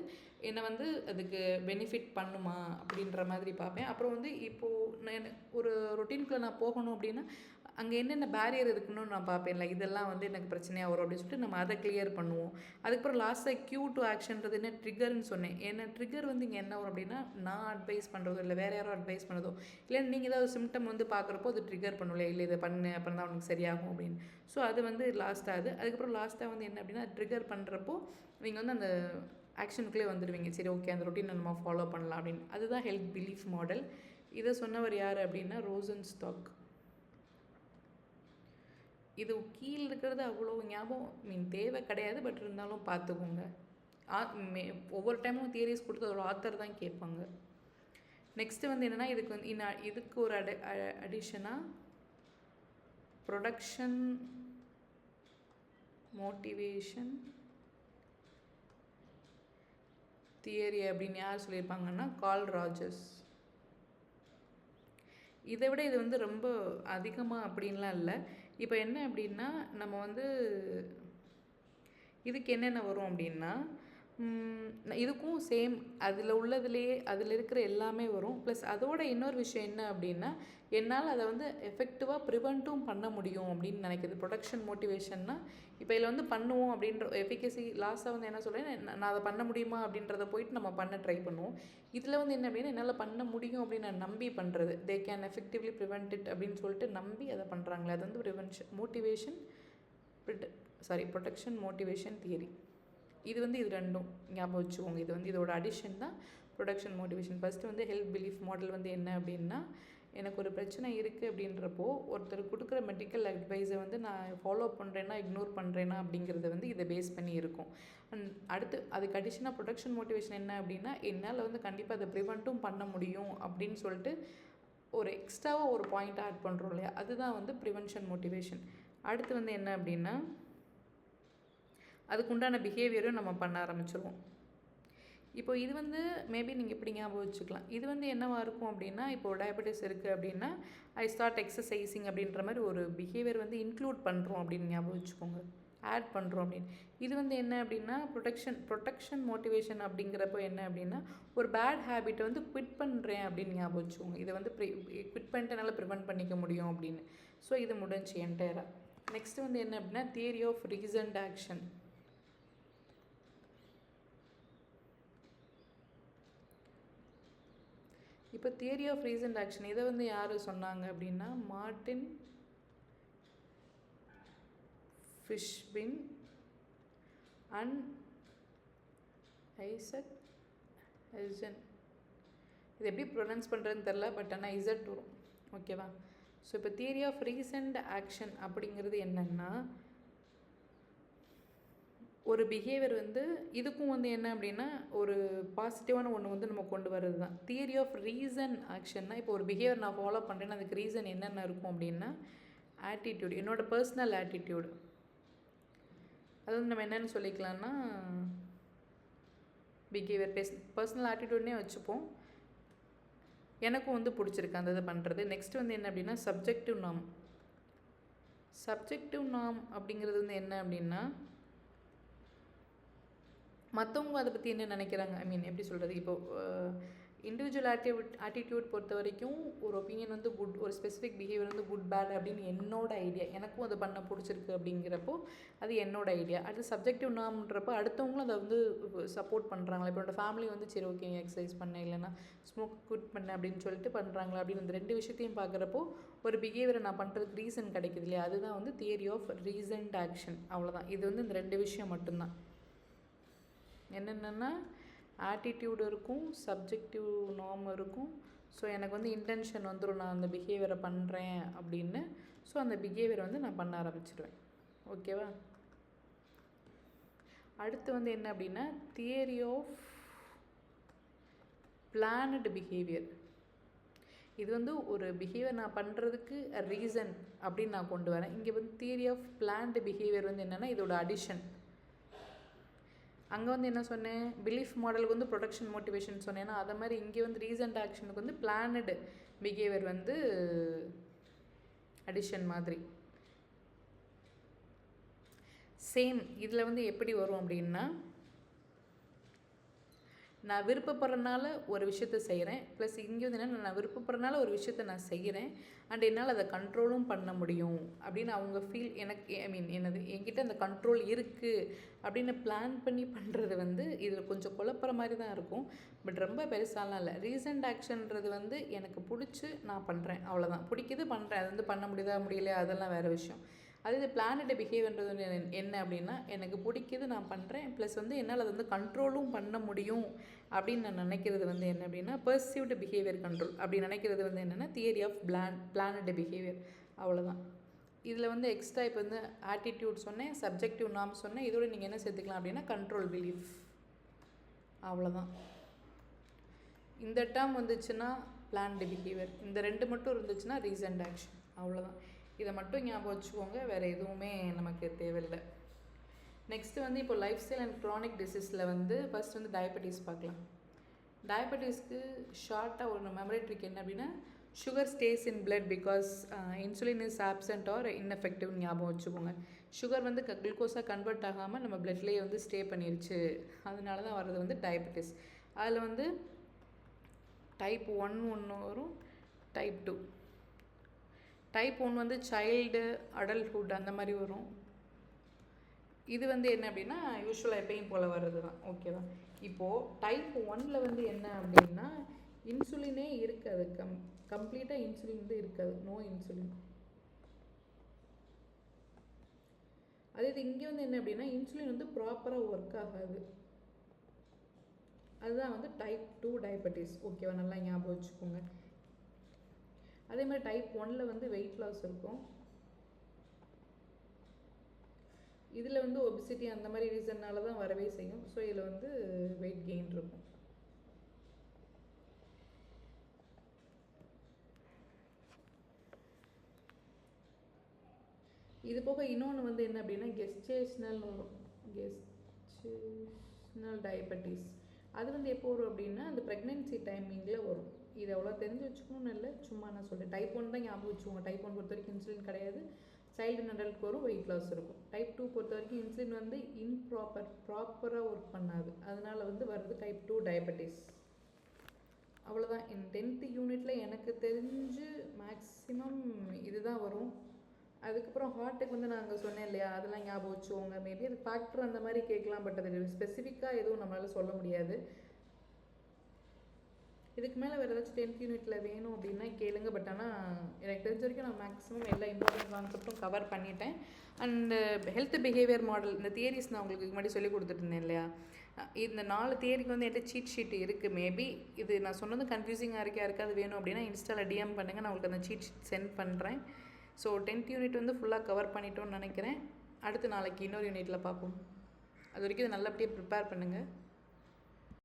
என்னை வந்து அதுக்கு பெனிஃபிட் பண்ணுமா அப்படின்ற மாதிரி பார்ப்பேன். அப்புறம் வந்து இப்போது நான் ஒரு ரொட்டீனுக்குள்ளே நான் போகணும் அப்படின்னா அங்கே என்னென்ன பேரியர் இருக்குன்னு நான் பார்ப்பேன்ல, இதெல்லாம் வந்து எனக்கு பிரச்சனையாக வரும் அப்படின்னு சொல்லிட்டு நம்ம அதை கிளியர் பண்ணுவோம். அதுக்கப்புறம் லாஸ்ட்டாக கியூ டு ஆக்ஷன்றது என்ன ட்ரிகர்னு சொன்னேன். ஏன்னா ட்ரிகர் வந்து இங்கே என்ன வரும் அப்படின்னா, நான் அட்வைஸ் பண்ணுறதோ இல்லை வேறு யாரோ அட்வைஸ் பண்ணதோ, இல்லை நீங்கள் ஏதாவது சிம்டம் வந்து பார்க்குறப்போ அது ட்ரிகர் பண்ணல, இல்லை இதை பண்ணு அப்புறம் தான் அவனுக்கு சரியாகும் அப்படின்னு. ஸோ அது வந்து லாஸ்ட்டாக அது. அதுக்கப்புறம் லாஸ்ட்டாக வந்து என்ன அப்படின்னா, ட்ரிகர் பண்ணுறப்போ நீங்கள் வந்து அந்த ஆக்ஷனுக்குள்ளே வந்துடுவீங்க. சரி ஓகே, அந்த ரொட்டீனை நம்ம ஃபாலோ பண்ணலாம் அப்படின்னு. அதுதான் ஹெல்த் பிலீஃப் மாடல். இதை சொன்னவர் யார் அப்படின்னா ரோசன்ஸ்டாக். இது கீழே இருக்கிறது அவ்வளோ ஞாபகம் தேவை கிடையாது, பட் இருந்தாலும் பார்த்துக்கோங்க. ஒவ்வொரு டைமும் தியரிஸ் கொடுத்து ஒரு ஆத்தர் தான் கேட்பாங்க. நெக்ஸ்ட்டு வந்து என்னென்னா, இதுக்கு வந்து இதுக்கு ஒரு அடிஷனாக ப்ரொடக்ஷன் மோட்டிவேஷன் தியரி அப்படின்னு யார் சொல்லியிருப்பாங்கன்னா கார்ல் ராஜர்ஸ். இதை விட இது வந்து ரொம்ப அதிகமாக அப்படின்லாம் இல்லை. இப்போ என்ன அப்படின்னா, நம்ம வந்து இதுக்கு என்னென்ன வரும் அப்படின்னா, இதுக்கும் சேம் அதில் உள்ளதுலேயே அதில் இருக்கிற எல்லாமே வரும். ப்ளஸ் அதோட இன்னொரு விஷயம் என்ன அப்படின்னா, என்னால் அதை வந்து எஃபெக்டிவாக ப்ரிவெண்ட்டும் பண்ண முடியும் அப்படின்னு நினைக்கிது. ப்ரொடக்ஷன் மோட்டிவேஷன்னா இப்போ இதில் வந்து பண்ணுவோம் அப்படின்ற எஃபிகசி லாஸ்ட்டாக வந்து என்ன சொல்கிறேன், நான் அதை பண்ண முடியுமா அப்படின்றத போயிட்டு நம்ம பண்ண ட்ரை பண்ணுவோம். இதில் வந்து என்ன அப்படின்னா, என்னால் பண்ண முடியும் அப்படின்னு நான் நம்பி பண்ணுறது. They can effectively prevent it அப்படின்னு சொல்லிட்டு நம்பி அதை பண்ணுறாங்களே, அது வந்து ப்ரொடக்ஷன் மோட்டிவேஷன் தியரி. இது வந்து இது ரெண்டும் ஞாபகம் வச்சுக்கோங்க. இது வந்து இதோட அடிஷன் தான் ப்ரொடக்ஷன் மோட்டிவேஷன். ஃபஸ்ட்டு வந்து ஹெல்த் பிலீஃப் மாடல் வந்து என்ன அப்படின்னா, எனக்கு ஒரு பிரச்சனை இருக்குது அப்படின்றப்போ ஒருத்தர் கொடுக்குற மெடிக்கல் அட்வைஸை வந்து நான் ஃபாலோ பண்ணுறேன்னா இக்னோர் பண்ணுறேன்னா அப்படிங்கிறத வந்து இதை பேஸ் பண்ணி இருக்கும். அடுத்து அதுக்கு அடிஷனாக ப்ரொடக்ஷன் மோட்டிவேஷன் என்ன அப்படின்னா, என்னால் வந்து கண்டிப்பாக அதை ப்ரிவெண்ட்டும் பண்ண முடியும் அப்படின்னு சொல்லிட்டு ஒரு எக்ஸ்ட்ராவாக ஒரு பாயிண்ட் ஆட் பண்ணுறோம் இல்லையா, அதுதான் வந்து ப்ரிவென்ஷன் மோட்டிவேஷன். அடுத்து வந்து என்ன அப்படின்னா, அதுக்குண்டான பிஹேவியரும் நம்ம பண்ண ஆரம்பிச்சிருவோம். இப்போ இது வந்து மேபி நீங்கள் இப்படி ஞாபகம் வச்சுக்கலாம். இது வந்து என்னவாக இருக்கும் அப்படின்னா, இப்போது டயபெட்டிஸ் இருக்குது அப்படின்னா ஐ ஸ்டார்ட் எக்ஸசைசிங் அப்படின்ற மாதிரி ஒரு பிஹேவியர் வந்து இன்க்ளூட் பண்ணுறோம் அப்படின்னு ஞாபகம் வச்சுக்கோங்க, ஆட் பண்ணுறோம் அப்படின்னு. இது வந்து என்ன அப்படின்னா ப்ரொடக்ஷன் மோட்டிவேஷன் அப்படிங்கிறப்போ என்ன அப்படின்னா, ஒரு பேட் ஹேபிட்டை வந்து குவிட் பண்ணுறேன் அப்படின்னு ஞாபகம் வச்சுக்கோங்க. இதை வந்து குவிட் பண்ணிட்டு என்னால் ப்ரிவெண்ட் பண்ணிக்க முடியும் அப்படின்னு. ஸோ இது முடிஞ்சு என்டையராக. நெக்ஸ்ட் வந்து என்ன அப்படின்னா, தியரி ஆஃப் ரீசன்ட் ஆக்ஷன். இப்போ தியரி ஆஃப் ரீசன்ட் ஆக்ஷன் இதை வந்து யார் சொன்னாங்க அப்படின்னா, மார்டின் ஃபிஷ்பின் அண்ட் ஐசக் ஹெல்ஜன். இது எப்படி ப்ரொனவுன்ஸ் பண்ணுறதுன்னு தெரில, பட் ஆனால் இசட் வரும். ஓகேவா? ஸோ இப்போ தியரி ஆஃப் ரீசன்ட் ஆக்ஷன் அப்படிங்கிறது என்னென்னா, ஒரு பிஹேவியர் வந்து இதுக்கும் வந்து என்ன அப்படின்னா ஒரு பாசிட்டிவான ஒன்று வந்து நம்ம கொண்டு வர்றது தான். தியரி ஆஃப் ரீசன் ஆக்ஷன்னா, இப்போ ஒரு பிஹேவியர் நான் ஃபாலோ பண்ணுறேன்னா அதுக்கு ரீசன் என்னென்ன இருக்கும் அப்படின்னா, ஆட்டிடியூட், என்னோடய பர்சனல் ஆட்டிடியூடு. அது வந்து நம்ம என்னென்னு சொல்லிக்கலாம்னா, பிஹேவியர் பர்சனல் ஆட்டிடியூட்னே வச்சுப்போம். எனக்கும் வந்து பிடிச்சிருக்கு அந்த இதை பண்ணுறது. நெக்ஸ்ட் வந்து என்ன அப்படின்னா, சப்ஜெக்டிவ் நாம் அப்படிங்கிறது வந்து என்ன அப்படின்னா, மற்றவங்க அதை பற்றி என்ன நினைக்கிறாங்க, எப்படி சொல்கிறது, இப்போது இண்டிவிஜுவல் ஆட்டிடியூட் பொறுத்த வரைக்கும் ஒரு ஒப்பீனியன் வந்து குட், ஒரு ஸ்பெசிஃபிக் பிஹேவியர் வந்து குட் பேட் அப்படின்னு என்னோட ஐடியா, எனக்கும் அதை பண்ண பிடிச்சிருக்கு அப்படிங்கிறப்போ அது என்னோட ஐடியா. அது சப்ஜெக்டிவ் நாம்ன்றப்போ அடுத்தவங்களும் அதை வந்து சப்போர்ட் பண்ணுறாங்களா. இப்போ என்னோடய ஃபேமிலி வந்து சரி ஓகே எக்ஸசைஸ் பண்ண, இல்லைன்னா ஸ்மோக் குவிட் பண்ண அப்படின்னு சொல்லிட்டு பண்ணுறாங்களா அப்படின்னு இந்த ரெண்டு விஷயத்தையும் பார்க்குறப்போ ஒரு பிஹேவியரை நான் பண்ணுறதுக்கு ரீசன் கிடைக்குது இல்லையா, அதுதான் வந்து தியரி ஆஃப் ரீசன்ட் ஆக்ஷன். அவ்வளோதான். இது வந்து இந்த ரெண்டு விஷயம் மட்டும்தான். என்னென்னா ஆட்டிடியூடு இருக்கும், சப்ஜெக்டிவ் நார்ம் இருக்கும். ஸோ எனக்கு வந்து இன்டென்ஷன் வந்துடும் நான் அந்த பிஹேவியரை பண்ணுறேன் அப்படின்னு. ஸோ அந்த பிஹேவியரை வந்து நான் பண்ண ஆரம்பிச்சிடுவேன். ஓகேவா? அடுத்து வந்து என்ன அப்படின்னா, தியரி ஆஃப் பிளான்டு பிஹேவியர். இது வந்து ஒரு பிஹேவியர் நான் பண்ணுறதுக்கு ரீசன் அப்படின்னு நான் கொண்டு வரேன். இங்கே வந்து தியரி ஆஃப் பிளான்டு பிஹேவியர் வந்து என்னென்னா இதோட அடிஷன். அங்கே வந்து என்ன சொன்னேன், பிலீஃப் மாடலுக்கு வந்து ப்ரொடக்ஷன் மோட்டிவேஷன் சொன்னேன்னா, அதை மாதிரி இங்கே வந்து ரீசன்ட் ஆக்ஷனுக்கு வந்து பிளானடு பிஹேவியர் வந்து அடிஷன் மாதிரி. சேம் இதில் வந்து எப்படி வரும் அப்படின்னா, நான் விருப்பப்படுறனால ஒரு விஷயத்த செய்கிறேன், ப்ளஸ் இங்கே வந்து என்னென்னா நான் விருப்பப்படுறனால ஒரு விஷயத்த நான் செய்கிறேன் அண்ட் என்னால் அதை கண்ட்ரோலும் பண்ண முடியும் அப்படின்னு அவங்க ஃபீல் எனக்கு என்னது என்கிட்ட அந்த கண்ட்ரோல் இருக்குது அப்படின்னு பிளான் பண்ணி பண்ணுறது வந்து இதில் கொஞ்சம் குழப்புற மாதிரி தான் இருக்கும். பட் ரொம்ப பெருசாலாம் இல்லை. ரீசன்ட் ஆக்ஷன்றது வந்து எனக்கு பிடிச்சி நான் பண்ணுறேன், அவ்வளோதான். பிடிக்குது பண்ணுறேன், அது வந்து பண்ண முடியுதா முடியலையா அதெல்லாம் வேறு விஷயம். அது இது பிளானட் பிஹேவியர்ன்றது வந்து என்ன அப்படின்னா எனக்கு பிடிக்குது நான் பண்ணுறேன், ப்ளஸ் வந்து என்னால் அதை வந்து கண்ட்ரோலும் பண்ண முடியும் அப்படின்னு நான் நினைக்கிறது வந்து என்ன அப்படின்னா பர்சீவ்டு பிஹேவியர் கண்ட்ரோல். அப்படி நினைக்கிறது வந்து என்னென்னா தியரி ஆஃப் பிளானட் பிஹேவியர், அவ்வளோதான். இதில் வந்து எக்ஸ்ட்ரா இப்போ வந்து ஆட்டிடியூட் சொன்னேன், சப்ஜெக்டிவ் நார்ம் சொன்னேன், இதோட நீங்கள் என்ன சேர்த்துக்கலாம் அப்படின்னா கண்ட்ரோல் பிலீஃப், அவ்வளோதான். இந்த டேர்ம் வந்துச்சுன்னா பிளான்டு பிஹேவியர், இந்த 2 மட்டும் இருந்துச்சுன்னா ரீசன்ட் ஆக்ஷன், அவ்வளோதான். இதை மட்டும் ஞாபகம் வச்சுக்கோங்க, வேறு எதுவுமே நமக்கு தேவையில்லை. நெக்ஸ்ட்டு வந்து இப்போ லைஃப் ஸ்டைல் அண்ட் க்ரானிக் டிசீஸில் வந்து ஃபஸ்ட் வந்து டயபெட்டிஸ் பார்க்கலாம். டயபெட்டிஸ்க்கு ஷார்ட்டாக ஒரு மெமரி ட்ரிக் என்ன அப்படின்னா sugar stays in blood because insulin is absent or ineffective ஞாபகம் வச்சுக்கோங்க. சுகர் வந்து குளுக்கோஸாக கன்வெர்ட் ஆகாமல் நம்ம பிளட்லேயே வந்து ஸ்டே பண்ணிருச்சு, அதனால தான் வர்றது வந்து டயபெட்டிஸ். அதில் வந்து டைப் 1 ஒன்று வரும், டைப் 2. டைப் 1 வந்து சைல்டு அடல்ட்ஹுட் அந்த மாதிரி வரும். இது வந்து என்ன அப்படின்னா யூஸ்வலாக எப்பயும் போல் வர்றது தான், ஓகேவா. இப்போது டைப் 1ல் வந்து என்ன அப்படின்னா இன்சுலினே இருக்காது, கம்ப்ளீட்டாக இன்சுலின் வந்து இருக்காது, நோ இன்சுலின். அதே இது இங்கே வந்து என்ன அப்படின்னா இன்சுலின் வந்து ப்ராப்பராக ஒர்க் ஆகாது, அதுதான் வந்து டைப் 2 டயபெட்டிஸ், ஓகேவா, நல்லா ஞாபகம் வச்சுக்கோங்க. அதே மாதிரி டைப் 1ல் வந்து வெயிட் லாஸ் இருக்கும், இதில் வந்து ஒபிசிட்டி அந்த மாதிரி ரீசன்னால தான் வரவே செய்யும். ஸோ இதில் வந்து வெயிட் கெயின் இருக்கும். இது போக இன்னொன்று வந்து என்ன அப்படின்னா கெஸ்டேஷனல் டயபெட்டிஸ். அது வந்து எப்போ வரும் அப்படின்னா அந்த ப்ரெக்னென்சி டைமிங்கில் வரும். இது எவ்வளோ தெரிஞ்சு வச்சுக்கணும்னு இல்லை, சும்மா நான் சொல்கிறேன். டைப் 1 தான் ஞாபகம் வச்சுக்கோங்க. டைப் 1 பொறுத்த வரைக்கும் இன்சுலின் கிடையாது, சைல்டு அண்ட் அடல்ட்க்கு வரும், வெயிட் லாஸ் இருக்கும். டைப் 2 பொறுத்த வரைக்கும் இன்சுலின் வந்து ப்ராப்பராக ஒர்க் பண்ணாது, அதனால வந்து வருது டைப் 2 டயபெட்டிஸ், அவ்வளோதான். என் 10th யூனிட்டில் எனக்கு தெரிஞ்சு மேக்ஸிமம் இதுதான் வரும். அதுக்கப்புறம் ஹார்ட்டுக்கு வந்து நாங்கள் சொன்னேன் இல்லையா, அதெல்லாம் ஞாபகம் வச்சுக்கோங்க. மேபி அது ஃபேக்டர் அந்த மாதிரி கேட்கலாம், பட் அது ஸ்பெசிஃபிக்காக எதுவும் நம்மளால் சொல்ல முடியாது. இதுக்கு மேலே வேறு ஏதாச்சும் 10th யூனிட்டில் வேணும் அப்படின்னா கேளுங்க. பட் ஆனால் எனக்கு தெரிஞ்ச வரைக்கும் நான் மேக்ஸிமம் எல்லா இம்பார்ட்டன்ட் கான்செப்டும் கவர் பண்ணிட்டேன். அண்டு ஹெல்த் பிஹேவியர் மாடல் இந்த தியரிஸ் நான் உங்களுக்கு முன்னாடி சொல்லி கொடுத்துருந்தேன் இல்லையா, இந்த 4 தியரிக்கு வந்து என்கிட்ட சீட் ஷீட் இருக்குது. மேபி இது நான் சொன்னது கன்ஃபியூசிங்காக இருக்காது வேணும் அப்படின்னா இன்ஸ்டாவில் டிஎம் பண்ணுங்கள், நான் உங்களுக்கு அந்த சீட் ஷீட் சென்ட் பண்ணுறேன். ஸோ 10th யூனிட் வந்து ஃபுல்லாக கவர் பண்ணிட்டோன்னு நினைக்கிறேன். அடுத்து நாளைக்கு இன்னொரு யூனிட்டில் பார்ப்போம். அது வரைக்கும் இது நல்லபடியாக ப்ரிப்பேர் பண்ணுங்கள்.